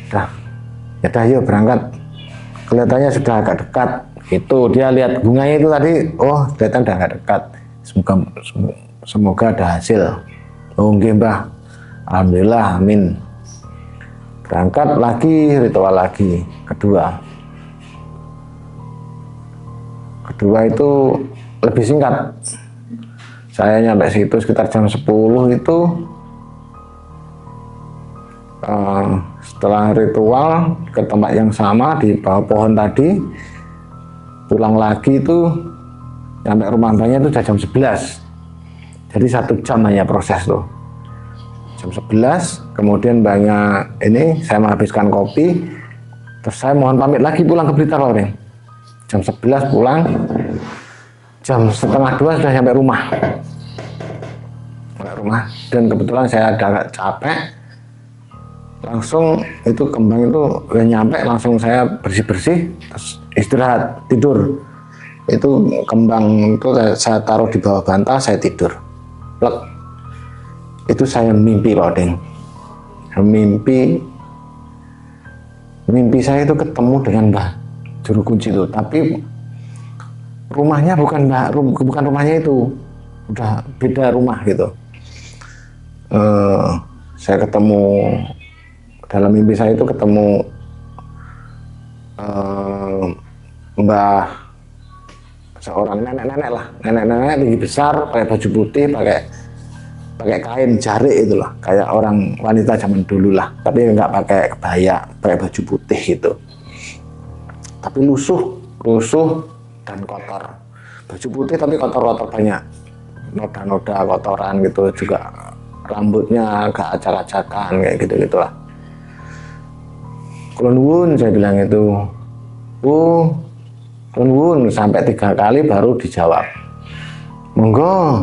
Udah yuk berangkat. Kelihatannya sudah agak dekat. Itu dia lihat bunganya itu tadi, oh kelihatan udah agak dekat. Semoga ada hasil. Oh nggih Mbah. Alhamdulillah, amin. Berangkat lagi, ritual lagi kedua kedua itu lebih singkat. Saya nyampe situ sekitar jam 10 itu. Setelah ritual ke tempat yang sama di bawah pohon tadi, pulang lagi itu sampai rumah mbaknya itu udah jam 11. Jadi 1 jam hanya proses tuh. Jam 11, kemudian mbaknya ini saya menghabiskan kopi, terus saya mohon pamit lagi pulang ke Blitar Pak. Jam 11 pulang, jam setengah 2 sudah sampai rumah. Dan kebetulan saya agak capek, langsung itu kembang itu udah nyampe, langsung saya bersih-bersih, terus istirahat, tidur. Itu kembang itu saya taruh di bawah bantal, saya tidur. Plek. Itu saya mimpi Pak Odeng. Mimpi saya itu ketemu dengan Mbah Juru Kunci itu, tapi rumahnya bukan rumahnya itu, udah beda rumah gitu. Saya ketemu, dalam mimpi saya itu ketemu Mbah, seorang nenek tinggi besar, pakai baju putih, pakai kain jarik itulah, kayak orang wanita zaman dulu lah, tapi nggak pakai kebaya, pakai baju putih gitu. Tapi lusuh dan kotor. Baju putih tapi kotor banyak, noda-noda kotoran gitu, juga rambutnya agak acak-acakan kayak gitu-gitulah. Kulon wun, saya bilang itu. Kulon wun, sampai 3 kali baru dijawab. Monggo.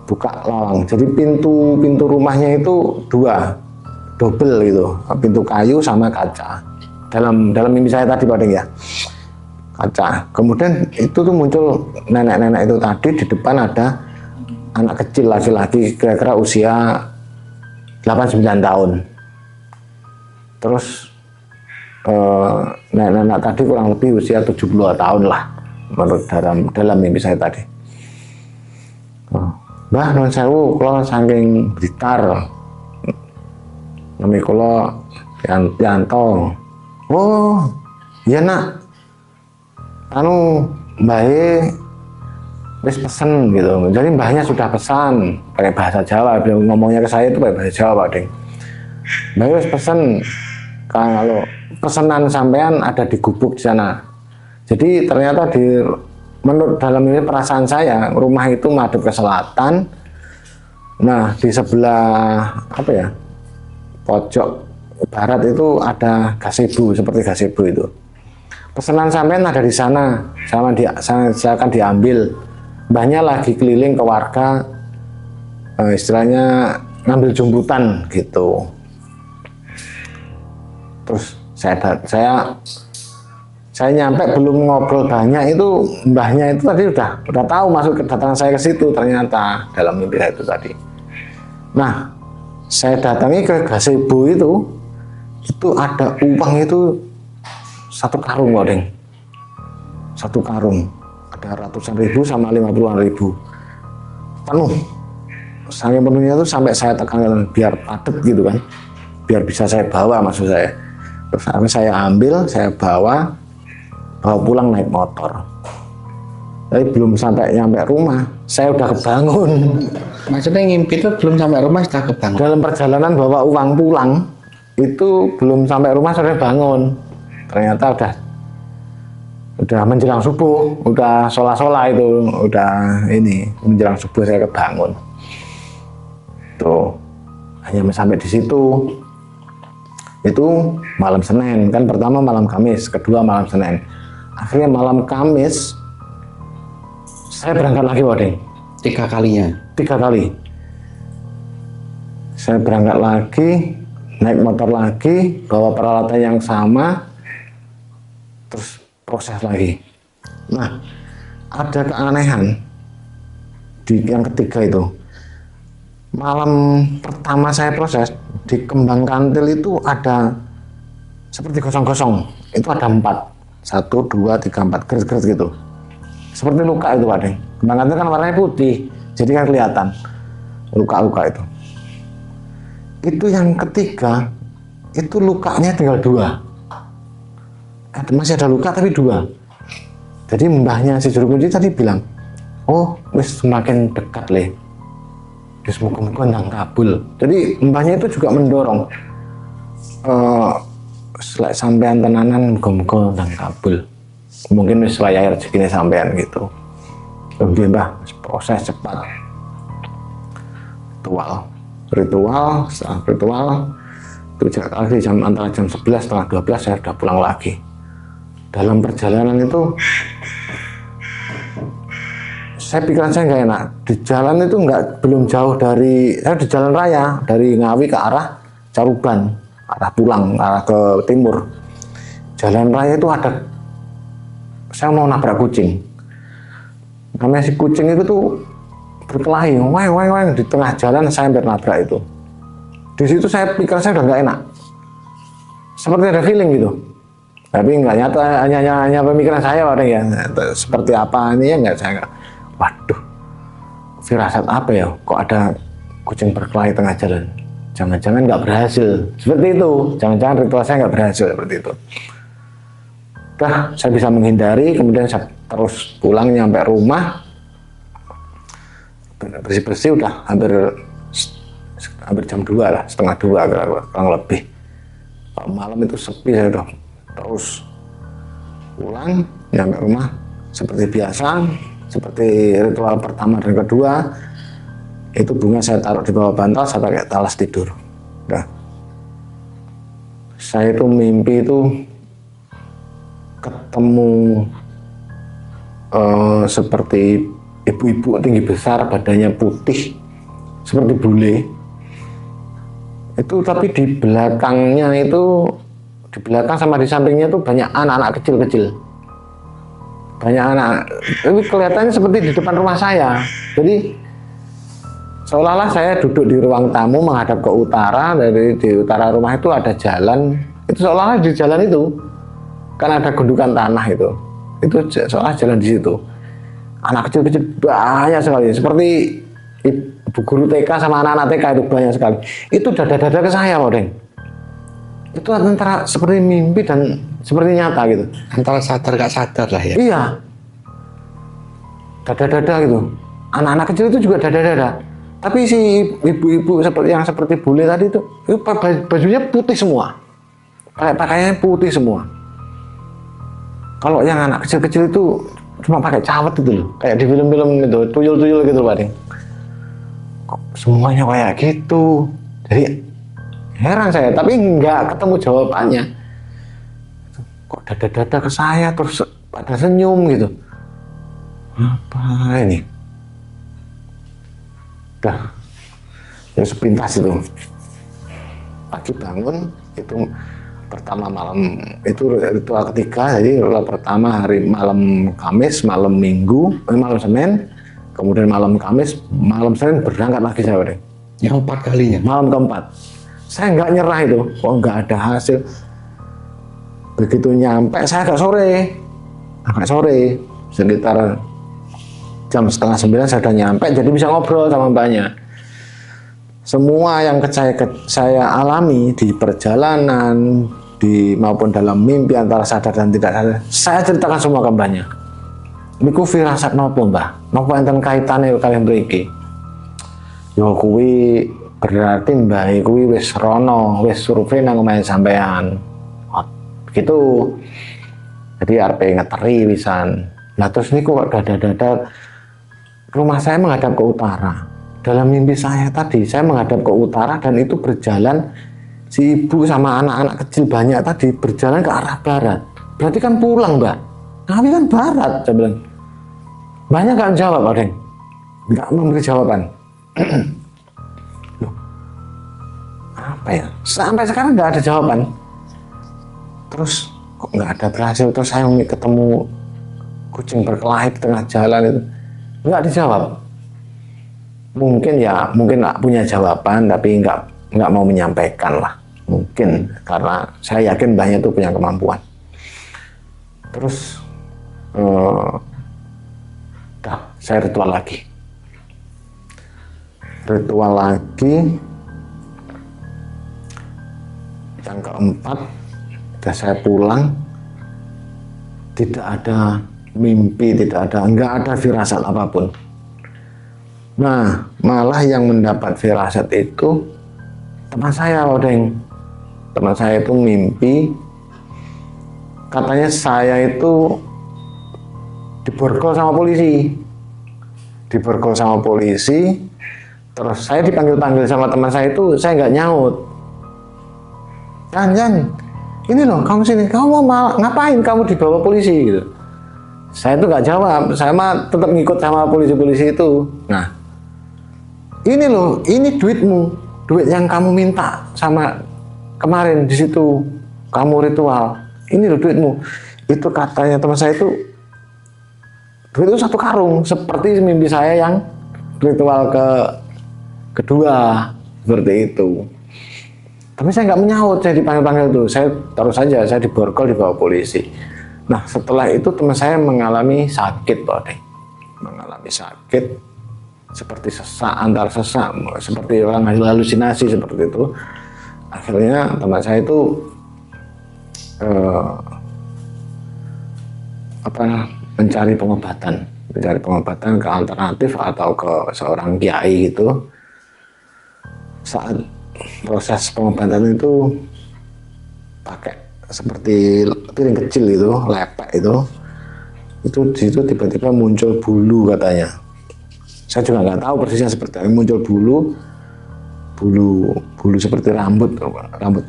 Buka lawang. Jadi pintu rumahnya itu 2, double gitu, pintu kayu sama kaca. Dalam mimpi saya tadi Pak Deng ya, kaca. Kemudian itu tuh muncul nenek-nenek itu tadi, di depan ada anak kecil laki-laki kira-kira usia 8-9 tahun. Terus nenek-nenek tadi kurang lebih usia 72 tahun lah menurut dalam mimpi saya tadi. Mbah nuwun sewu, kula saking Blitar. Nami kula Yanto. Oh, iya nak. Mbahnya wis pesen gitu. Jadi mbahnya sudah pesan pakai bahasa Jawa. Beliau ngomongnya ke saya itu pakai bahasa Jawa Pak Deng. Mbahnya wis pesen, kalau pesanan sampean ada di gubuk di sana. Jadi ternyata menurut dalam ini perasaan saya, rumah itu madep ke selatan. Nah, di sebelah pojok barat itu ada gazebo, seperti gazebo itu. Pesanan sampean ada di sana, saya akan diambil. Mbahnya lagi keliling ke warga, istilahnya ngambil jemputan gitu. Terus saya nyampe belum ngobrol banyak itu, mbahnya itu tadi udah tahu masuk kedatangan saya ke situ ternyata dalam mimpi saya itu tadi. Nah, saya datangi ke gazebo itu ada uang itu 1 karung Pak Deng. 1 karung. Ada ratusan ribu sama 50-an ribu. Penuh. Saking penuhnya itu sampai saya tekan biar padat gitu kan. Biar bisa saya bawa, maksud saya. Terus saya ambil, saya bawa pulang naik motor. Tapi belum sampai nyampe rumah, saya udah kebangun. Maksudnya ngimpi itu belum sampai rumah sudah kebangun? Dalam perjalanan bawa uang pulang, itu belum sampai rumah saya bangun. Ternyata udah menjelang subuh, udah sholat itu, udah ini menjelang subuh saya kebangun. Tuh, hanya sampai di situ. Itu malam Senin, kan pertama malam Kamis, kedua malam Senin. Akhirnya malam Kamis saya berangkat lagi Pak Deng. 3 kalinya? 3 kali. Saya berangkat lagi, naik motor lagi, bawa peralatan yang sama, terus proses lagi. Nah, ada keanehan di yang ketiga itu. Malam pertama saya proses, di kembang kantil itu ada seperti gosong-gosong. Itu ada 4. 1, 2, 3, 4 garis-garis gitu. Seperti luka itu Pak Deng. Kembang kantil kan warnanya putih, jadi kan kelihatan luka-luka itu. Itu yang ketiga, itu lukanya tinggal 2. Masih ada luka tapi 2. Jadi mbahnya si juru kunci tadi bilang, oh wis semakin dekat le, wis muka-muka nang kabul. Jadi mbahnya itu juga mendorong, selek sampean tenanan muka-muka nang kabul, mungkin wis wayahe rezekine sampean gitu. Lebih mbah proses cepat, ritual setelah ritual itu antara jam 11 setengah 12 saya sudah pulang lagi. Dalam perjalanan itu saya pikiran saya nggak enak. Di jalan itu belum jauh dari, saya di jalan raya dari Ngawi ke arah Caruban, arah pulang, arah ke timur. Jalan raya itu ada, saya mau nabrak kucing. Namanya si kucing itu tuh berkelahi, wah di tengah jalan saya hampir nabrak itu. Di situ saya pikiran saya udah nggak enak, seperti ada feeling gitu. Tapi nggak nyata, hanya pemikiran saya orang ya. Seperti apa ini ya nggak saya nggak. Waduh, firasat apa ya? Kok ada kucing berkelahi tengah jalan? Jangan-jangan nggak berhasil. Seperti itu. Jangan-jangan ritual saya nggak berhasil seperti itu. Udah, saya bisa menghindari. Kemudian saya terus pulang nyampe rumah. Bersih-bersih udah hampir jam 2 lah, setengah 2 kurang lebih. Kalau malam itu sepi, saya udah terus pulang nyampe rumah seperti biasa. Seperti ritual pertama dan kedua, itu bunga saya taruh di bawah bantal, saya pakai talas tidur. Nah, saya itu mimpi itu ketemu seperti ibu-ibu tinggi besar, badannya putih seperti bule. Itu tapi di belakangnya itu, di belakang sama di sampingnya itu banyak anak-anak kecil-kecil. Banyak anak, tapi kelihatannya seperti di depan rumah saya. Jadi seolah-olah saya duduk di ruang tamu menghadap ke utara. Dari di utara rumah itu ada jalan. Itu seolah-olah di jalan itu kan ada gundukan tanah itu seolah jalan di situ. Anak kecil-kecil banyak sekali, seperti ibu guru TK sama anak-anak TK itu banyak sekali. Itu dada-dada ke saya, Pak Deng. Itu antara seperti mimpi dan seperti nyata gitu. Antara sadar gak sadar lah ya. Iya, dada-dada gitu. Anak-anak kecil itu juga dada-dada. Tapi si ibu-ibu seperti bule tadi itu bajunya putih semua. Pakaiannya putih semua. Kalau yang anak kecil-kecil itu cuma pakai cawet itu loh, kayak di film-film itu, tuyul-tuyul gitu loh, Pak Deng. Kok semuanya kayak gitu? Jadi heran saya, tapi nggak ketemu jawabannya. Kok dada-dada ke saya terus pada senyum gitu. Apa ini? Udah, ya sepintas itu. Pagi bangun itu pertama malam itu ritual ketiga. Jadi ritual pertama hari malam Kamis, malam Minggu, malam Senin, kemudian malam Kamis, malam Senin berangkat lagi saya, Pak Deng. Yang 4 kalinya. Malam keempat. Saya nggak nyerah itu, kok nggak ada hasil. Begitu nyampe, saya agak sore, sekitar jam setengah 9 saya udah nyampe, jadi bisa ngobrol sama mbaknya. Semua yang saya alami di perjalanan, maupun dalam mimpi antara sadar dan tidak sadar, saya ceritakan semua ke mbaknya. Niku firasat nopo mbah? Nopo enten kaitane kalian mriki? Yo kuwi berarti mbah kuwi wis rono, wis survei nang omahe sampean. Begitu. Jadi arep ngeteri pisan. Lah terus niku kok dada-dada rumah saya menghadap ke utara. Dalam mimpi saya tadi, saya menghadap ke utara dan itu berjalan, si ibu sama anak-anak kecil banyak tadi berjalan ke arah barat. Berarti kan pulang, Mbak. Kami kan barat, saya bilang. Banyak kan jawab, Pak Deng. Nggak memberi jawaban. Loh, apa ya? Sampai sekarang nggak ada jawaban. Terus kok nggak ada berhasil? Terus saya ketemu kucing berkelahi di tengah jalan itu. Nggak dijawab. Mungkin nggak punya jawaban, tapi nggak mau menyampaikan lah. Mungkin karena saya yakin banyak itu punya kemampuan. Terus saya ritual lagi. Yang keempat, udah saya pulang, tidak ada mimpi tidak ada, nggak ada firasat apapun. Nah, malah yang mendapat firasat itu teman saya, Odeng. Teman saya itu mimpi, katanya saya itu diborgol sama polisi. Diborgol sama polisi, terus saya dipanggil-panggil sama teman saya itu, saya nggak nyaut. Jan, ini loh, kamu sini, kamu mau ngapain kamu dibawa polisi gitu. Saya tuh nggak jawab, saya mah tetap ngikut sama polisi-polisi itu. Nah, ini loh, ini duitmu, duit yang kamu minta sama kemarin di situ, kamu ritual. Ini loh duitmu. Itu katanya teman saya itu, duit itu 1 karung, seperti mimpi saya yang ritual kedua, seperti itu. Tapi saya nggak menyaut, saya dipanggil-panggil itu, saya terus saja, saya diborgol, dibawa polisi. Nah, setelah itu teman saya mengalami sakit, Pak Odeng. Mengalami sakit, seperti sesak, antar sesak, seperti orang halusinasi, seperti itu. Akhirnya teman saya itu mencari pengobatan ke alternatif atau ke seorang kiai gitu. Saat proses pengobatan itu pakai seperti piring kecil itu, lepek itu di situ tiba-tiba muncul bulu katanya. Saya juga nggak tahu persisnya seperti apa, muncul bulu seperti rambut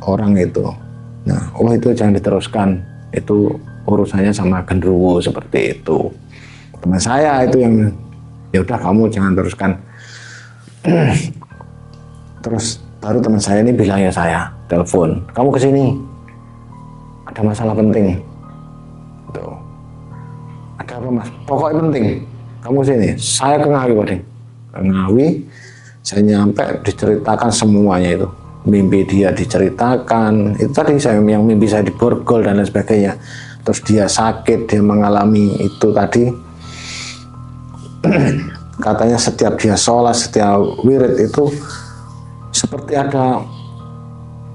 orang itu. Nah, itu jangan diteruskan, itu urusannya sama genderuwo, seperti itu. Teman saya itu yang, ya udah kamu jangan teruskan. Terus baru teman saya ini bilangnya, saya telepon, kamu kesini, ada masalah penting. Tuh. Ada apa mas? Pokoknya penting, kamu sini. Saya ke Ngawi, Pak Ding. Ke Ngawi, saya nyampe diceritakan semuanya itu. Mimpi dia diceritakan, itu tadi saya yang mimpi saya diborgol dan lain sebagainya. Terus dia sakit, dia mengalami itu tadi. Katanya setiap dia sholat, setiap wirid itu seperti ada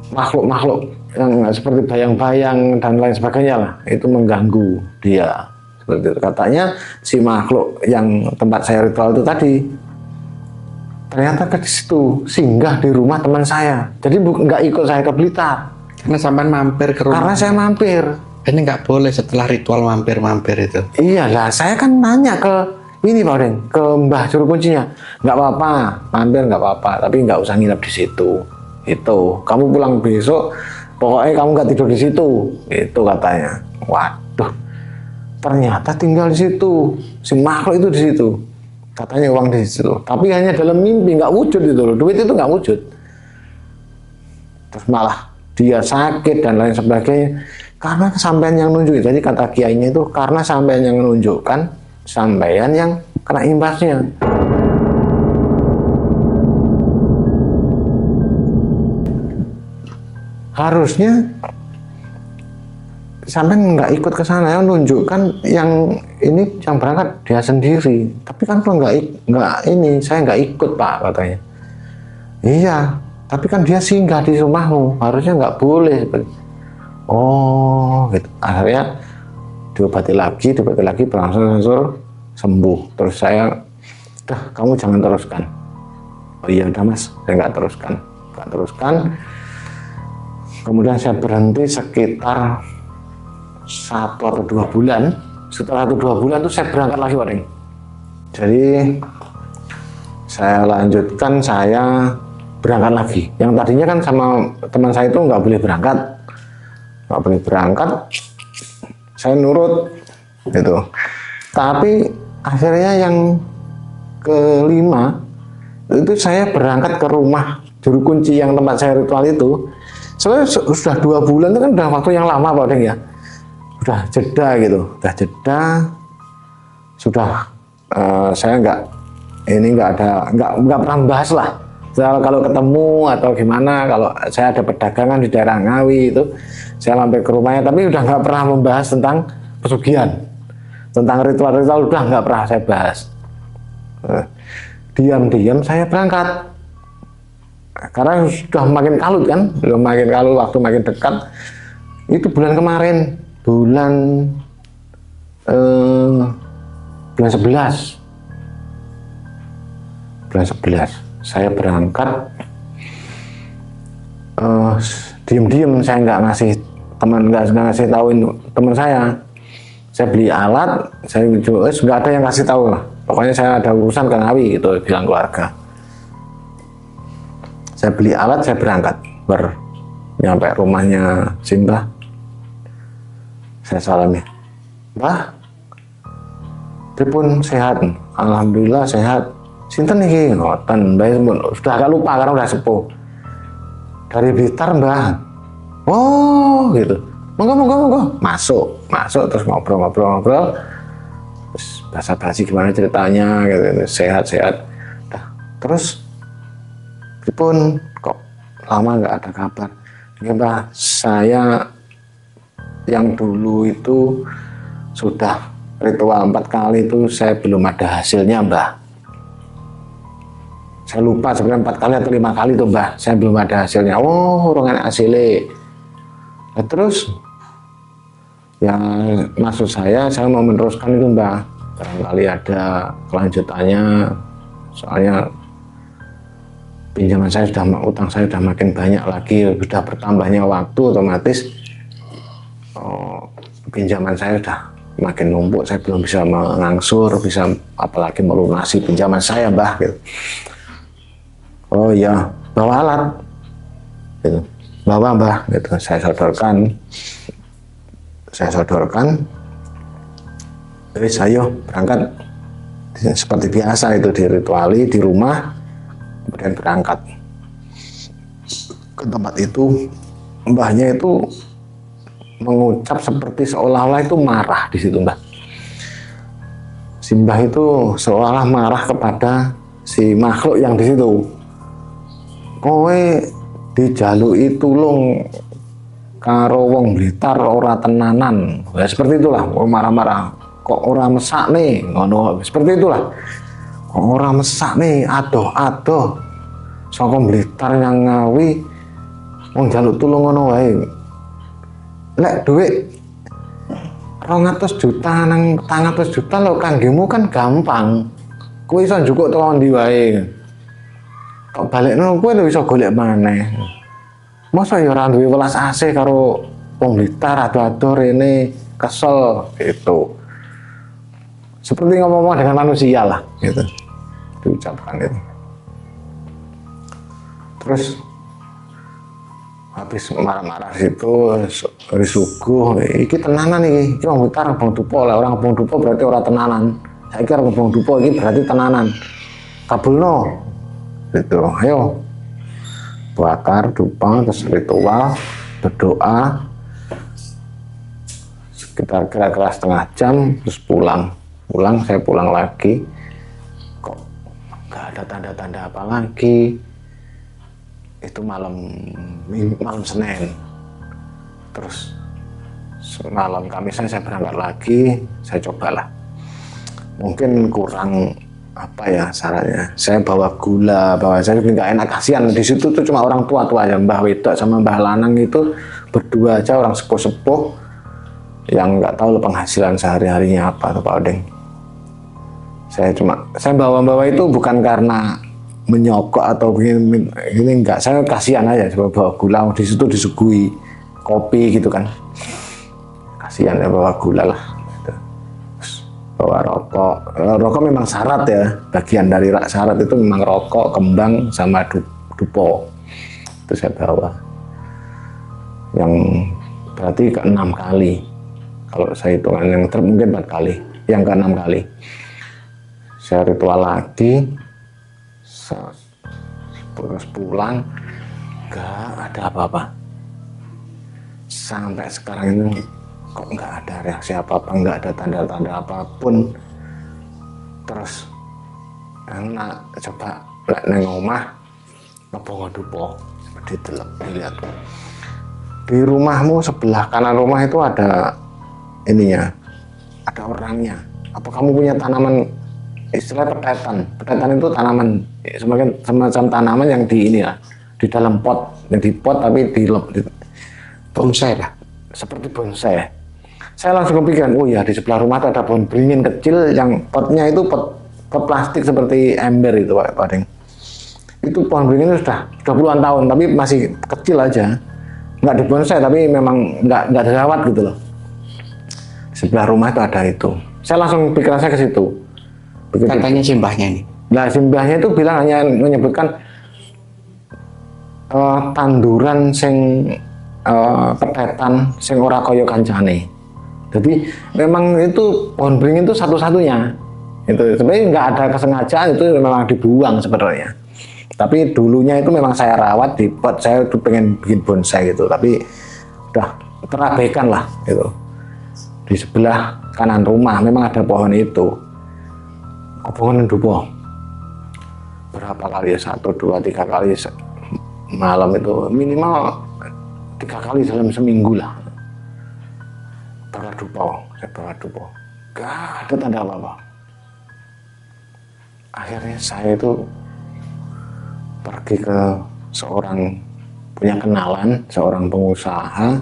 makhluk-makhluk yang seperti bayang-bayang dan lain sebagainya lah, itu mengganggu dia. Seperti itu. Katanya si makhluk yang tempat saya ritual itu tadi ternyata ke situ, singgah di rumah teman saya. Jadi nggak ikut saya ke Blitar. Karena sampean mampir ke rumah. Karena saya mampir. Ini nggak boleh setelah ritual mampir-mampir itu. Iyalah, saya kan nanya ke ini Pak Odeng, ke Mbah Juru Kuncinya. Nggak apa-apa, mampir nggak apa-apa, tapi nggak usah nginep di situ. Itu, kamu pulang besok, pokoknya kamu nggak tidur di situ. Itu katanya. Waduh, ternyata tinggal di situ, si makhluk itu di situ. Katanya uang di situ, tapi hanya dalam mimpi, nggak wujud itu loh, duit itu nggak wujud. Terus malah dia sakit dan lain sebagainya, karena sampean yang nunjuk. Jadi kata kiainya itu karena sampean yang menunjukkan, sampean yang kena imbasnya. Harusnya sampean nggak ikut ke sana, ya menunjukkan yang ini yang berangkat dia sendiri. Tapi kan kalau nggak ini, saya nggak ikut Pak, katanya. Iya, tapi kan dia singgah di rumahmu, harusnya nggak boleh. Oh, gitu. Akhirnya diobati lagi berangsur-angsur sembuh. Terus saya, dah kamu jangan teruskan. Oh iya udah mas, saya nggak teruskan. Kemudian saya berhenti sekitar 1 atau 2 bulan. Setelah 1-2 bulan itu saya berangkat lagi, Pak Deng. Jadi saya lanjutkan, saya berangkat lagi. Yang tadinya kan sama teman saya itu nggak boleh berangkat, saya nurut gitu. Tapi akhirnya yang kelima itu saya berangkat ke rumah Juru Kunci yang tempat saya ritual itu. Soalnya sudah 2 bulan itu kan udah waktu yang lama Pak Deng ya. Udah jeda gitu, sudah saya nggak pernah bahas lah. Kalau ketemu atau gimana, kalau saya ada perdagangan di daerah Ngawi itu, saya mampir ke rumahnya, tapi udah nggak pernah membahas tentang pesugihan, tentang ritual-ritual udah nggak pernah saya bahas. Diam-diam saya berangkat, karena sudah makin kalut kan, waktu makin dekat. Itu bulan kemarin, bulan bulan 11 saya berangkat, diem-diem saya nggak ngasih tahuin teman saya beli alat, saya nggak ada yang kasih tahu, pokoknya saya ada urusan ke Ngawi gitu, bilang keluarga. Saya beli alat, saya berangkat, nyampe rumahnya Simbah, saya salami, Mbah, pripun sehat? Alhamdulillah sehat. Sinten iki? Ngoten, Mbah sudah agak lupa karena udah sepuh. Dari Blitar, Mbah. Oh, gitu. Monggo. Masuk terus ngobrol. Terus basa-basi gimana ceritanya gitu. Sehat. Nah, terus pripun kok lama nggak ada kabar? Ya, Mbah, saya yang dulu itu sudah ritual 4 kali itu saya belum ada hasilnya, Mbah. Saya lupa sebenarnya 4 kali atau 5 kali tuh, Mbah, saya belum ada hasilnya. Oh, orang enak hasilnya. Nah, terus ya maksud saya mau meneruskan itu, Mbah, barangkali ada kelanjutannya, soalnya pinjaman saya utang saya sudah makin banyak lagi, sudah bertambahnya waktu, otomatis pinjaman saya sudah makin numpuk, saya belum bisa mengangsur, bisa apalagi melunasi pinjaman saya, Mbah, gitu. Oh iya, bawa alat gitu. Bawa, Mbah, gitu. Saya sodorkan, terus ayo berangkat seperti biasa, itu dirituali di rumah, kemudian berangkat ke tempat itu. Mbahnya itu mengucap seperti seolah-olah itu marah di situ, Mbah. Si Mbah itu seolah marah kepada si makhluk yang di situ. Kowe dijaluki tulung karo wong Blitar ora tenanan. Ya seperti itulah, marah-marah. Kok ora mesakne, ngono. Seperti itulah. Kok ora mesakne, adoh-adoh. Saka Blitar yang Ngawi wong jaluk tulung ngono wae. Lek duit 200 juta nang 300 juta lo kanggemu kan gampang. Kowe iso njukuk teko ndi wae. Kok balekno kowe lho iso golek maneh. Masa ya ora duwe welas asih karo wong Blitar ado-ado rene kesel gitu. Seperti ngomong dengan manusia lah gitu. Diucapkan itu. Terus habis marah-marah situ, hari suguh, iki tenanan iki wong Blitar Bong Dupo lah, orang Bong Dupo berarti orang tenanan. Saya kira Bong Dupo ini berarti tenanan. Kabulno, gitu. Ayo bakar dupa, terus ritual, berdoa, sekitar kira-kira setengah jam, terus pulang. Saya pulang lagi, kok nggak ada tanda-tanda apa lagi. Itu malam Senin, terus malam Kamis saya berangkat lagi. Saya cobalah, mungkin kurang apa ya syaratnya, saya bawa gula, saya nggak enak, kasihan di situ tuh cuma orang tua aja, Mbah Wedok sama Mbah Lanang itu berdua aja, orang sepuh yang nggak tahu penghasilan sehari-harinya apa tuh Pak Odeng. Saya bawa itu bukan karena menyokok atau ini enggak, saya kasihan aja bawa gula, di situ disuguhi kopi gitu kan, kasihan ya bawa gula lah. Terus bawa rokok memang syarat ya, bagian dari syarat itu memang rokok, kembang sama dupo. Itu saya bawa, yang berarti ke-6 kali kalau saya hitungan, yang mungkin 4 kali, yang ke-6 kali saya ritual lagi. Terus pulang gak ada apa-apa, sampai sekarang ini kok nggak ada reaksi apa-apa, nggak ada tanda-tanda apapun. Terus enak coba lek neng omah ngebongo dupo, dilihat di rumahmu sebelah kanan rumah itu ada ininya, ada orangnya. Apa kamu punya tanaman, istilah petetan itu tanaman semacam tanaman yang di ini ya, di dalam pot, yang di pot tapi di bonsai lah, seperti bonsai. Saya langsung kepikiran, oh ya di sebelah rumah tuh ada pohon beringin kecil yang potnya itu pot plastik seperti ember itu Pak Deng. Itu pohon beringin itu sudah puluhan tahun tapi masih kecil aja, nggak dibonsai tapi memang nggak dirawat gitu loh. Di sebelah rumah itu ada itu. Saya langsung pikiran saya ke situ. Begitu. Katanya simbahnya ini. Nah simbahnya itu bilang hanya menyebutkan tanduran sing petetan sing ora kaya kancane. Jadi memang itu pohon beringin itu satu-satunya. Itu sebenarnya nggak ada kesengajaan, itu memang dibuang sebenarnya. Tapi dulunya itu memang saya rawat di pot, saya tuh pengen bikin bonsai gitu, tapi udah terabaikan lah gitu. Di sebelah kanan rumah memang ada pohon itu. Pohon dupo. Berapa kali ya? 1, 2, 3 kali malam itu minimal 3 kali dalam seminggu lah. Saya bawa dupo. Gak ada tanda apa-apa. Akhirnya saya itu pergi ke seorang punya kenalan, seorang pengusaha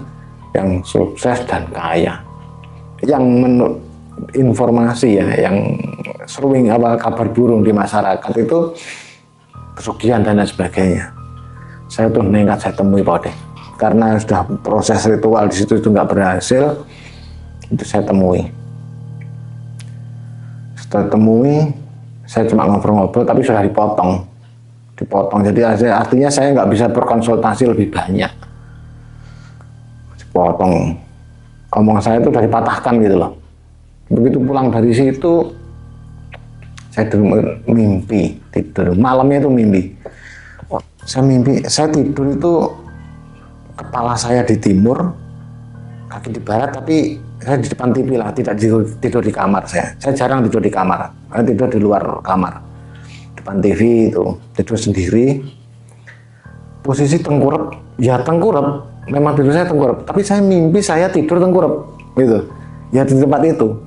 yang sukses dan kaya, yang menurut informasi ya, yang sering kabar burung di masyarakat itu pesugihan dan lain sebagainya. Saya tuh nekat saya temui Pak Deng, karena sudah proses ritual di situ itu nggak berhasil, itu saya temui. Setelah temui, saya cuma ngobrol-ngobrol tapi sudah dipotong. Jadi artinya saya nggak bisa berkonsultasi lebih banyak. Dipotong. Omong saya itu udah dipatahkan gitu loh. Begitu pulang dari situ, saya mimpi tidur. Malamnya itu mimpi. Saya tidur itu kepala saya di timur, kaki di barat, tapi saya di depan TV lah, tidak tidur di kamar saya. Saya jarang tidur di kamar, saya tidur di luar kamar. Depan TV itu, tidur sendiri. Posisi tengkurap, ya tengkurap, memang tidur saya tengkurap, tapi saya mimpi saya tidur tengkurap gitu. Ya di tempat itu.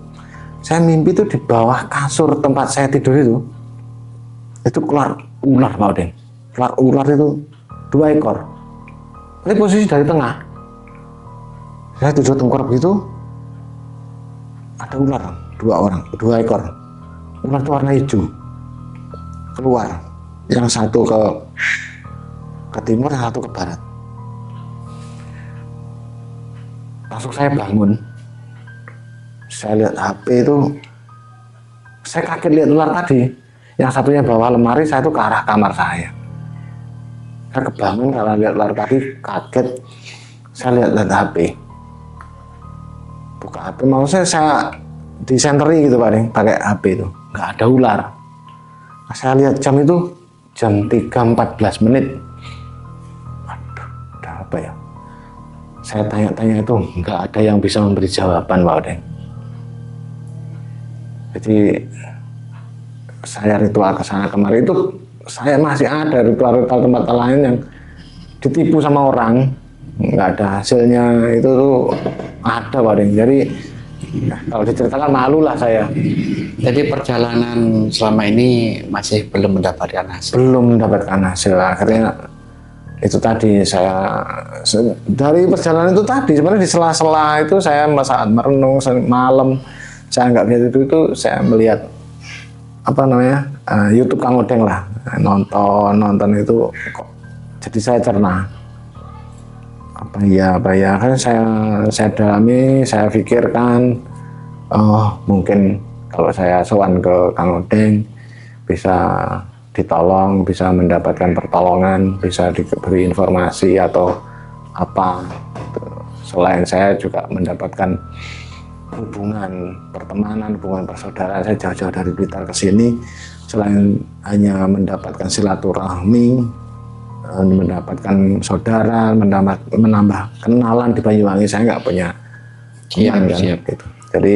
Saya mimpi itu di bawah kasur tempat saya tidur itu keluar ular Pak Deng. Keluar ular itu 2 ekor. Ini posisi dari tengah. Saya tidur tengkurap gitu, ada ular 2 ekor. Ular itu warna hijau. Keluar. Yang satu ke timur, yang satu ke barat. Langsung saya bangun. Saya lihat HP itu, saya kaget lihat ular tadi. Yang satunya bawa lemari, saya itu ke arah kamar saya. Saya kebangun karena lihat ular tadi, kaget. Saya lihat HP. Buka HP, mau saya disenteri gitu Pak Deng, pakai HP itu. Nggak ada ular. Nah, saya lihat jam itu, jam 3.14 menit. Aduh, udah apa ya? Saya tanya-tanya itu, nggak ada yang bisa memberi jawaban Pak Deng. Jadi saya ritual ke sana kemari itu, saya masih ada ritual-ritual tempat lain yang ditipu sama orang, nggak ada hasilnya, itu tuh ada Pak Deng. Jadi kalau diceritakan malu lah saya. Jadi perjalanan selama ini masih belum mendapatkan hasil. Belum mendapatkan hasil. Akhirnya itu tadi saya dari perjalanan itu tadi sebenarnya di sela-sela itu saya saat merenung malam, saya nggak bisa itu saya melihat YouTube Kang Odeng lah, nonton itu kok jadi saya cerna apa ya kan saya dalami, saya pikirkan, mungkin kalau saya sowan ke Kang Odeng bisa ditolong, bisa mendapatkan pertolongan, bisa diberi informasi atau apa. Selain saya juga mendapatkan hubungan pertemanan, hubungan persaudaraan, saya jauh-jauh dari Blitar ke sini, selain hanya mendapatkan silaturahmi, mendapatkan saudara, menambah kenalan di Banyuwangi, saya nggak punya teman kan gitu. Jadi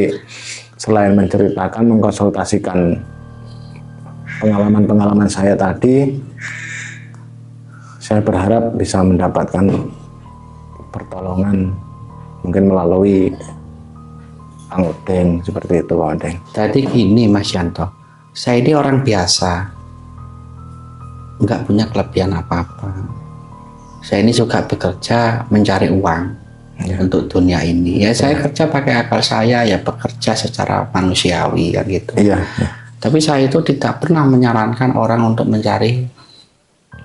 selain menceritakan, mengkonsultasikan pengalaman-pengalaman saya tadi, saya berharap bisa mendapatkan pertolongan mungkin melalui Kang Odeng, seperti itu Pak Odeng. Jadi gini Mas Yanto, saya ini orang biasa, nggak punya kelebihan apa-apa. Saya ini juga bekerja mencari uang. Ya. untuk dunia ini. Ya saya kerja pakai akal saya, ya bekerja secara manusiawi kan gitu. Iya. Ya. Tapi saya itu tidak pernah menyarankan orang untuk mencari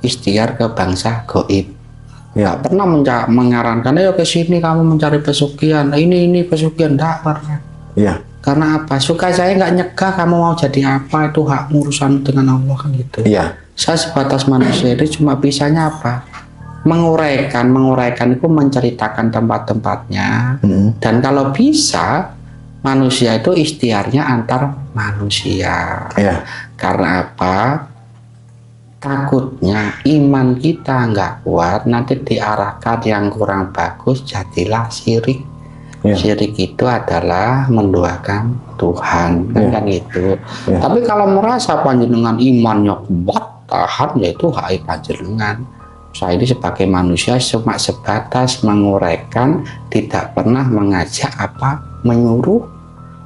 ikhtiar ke bangsa goib. Ya. Nggak pernah menyarankan, ayo ke sini kamu mencari pesugihan, ini pesugihan, enggak pernah. Iya. Karena apa? Suka saya nggak nyegah kamu mau jadi apa, itu hak urusan dengan Allah kan gitu. Iya. Saya sebatas manusia itu cuma bisanya apa? Menguraikan itu menceritakan tempat-tempatnya. Dan kalau bisa manusia itu ikhtiarnya antar manusia. Iya. Karena apa? Takutnya iman kita nggak kuat, nanti diarahkan yang kurang bagus, jadilah syirik. Ya. Syirik itu adalah menduakan Tuhan, kan gitu. Ya. Tapi kalau merasa panjenengan imannya kuat, tahan, yaitu hak panjenengan. Saya ini sebagai manusia cuma sebatas menguraikan, tidak pernah mengajak apa menyuruh.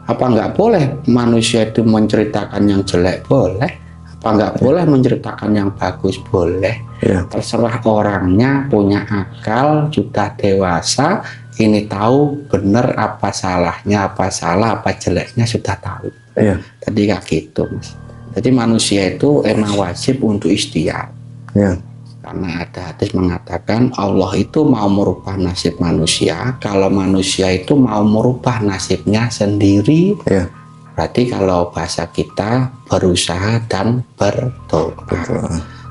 Apa nggak boleh manusia itu menceritakan yang jelek? Boleh. Apa nggak boleh menceritakan yang bagus? Boleh. Ya. Terserah orangnya, punya akal, sudah dewasa, ini tahu benar apa salahnya, apa salah, apa jeleknya sudah tahu. Iya. Jadi kayak gitu, Mas. Jadi manusia itu emang wajib untuk ikhtiar. Ya. Karena ada hadis mengatakan Allah itu mau merubah nasib manusia, kalau manusia itu mau merubah nasibnya sendiri. Ya. Berarti kalau bahasa kita berusaha dan berdoa. Betul.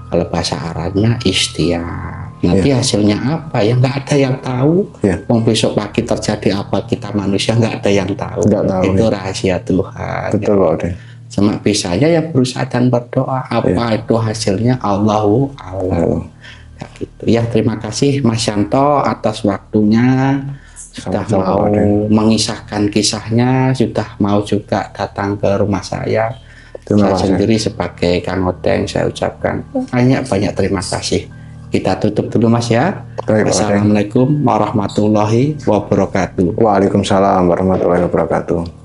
Kalau bahasa Arabnya ikhtiar. Nanti hasilnya apa ya nggak ada yang tahu. Ya. Besok pagi terjadi apa kita manusia nggak ada yang tahu. Nggak tahu, Itu ya. rahasia Tuhan. Betul, Pak Ode. Cuma bisanya ya berusaha dan berdoa. Apa itu hasilnya Allahu a'lam. Ya, gitu. Ya terima kasih Mas Yanto atas waktunya. Sudah Sama-sama, mau Pak Ode. mengisahkan kisahnya, sudah mau juga datang ke rumah saya. Terima Saya kasih. sendiri sebagai Kang Odeng saya ucapkan banyak terima kasih. Kita tutup dulu Mas ya. Baik, Pak Odeng. Assalamualaikum warahmatullahi wabarakatuh. Waalaikumsalam warahmatullahi wabarakatuh.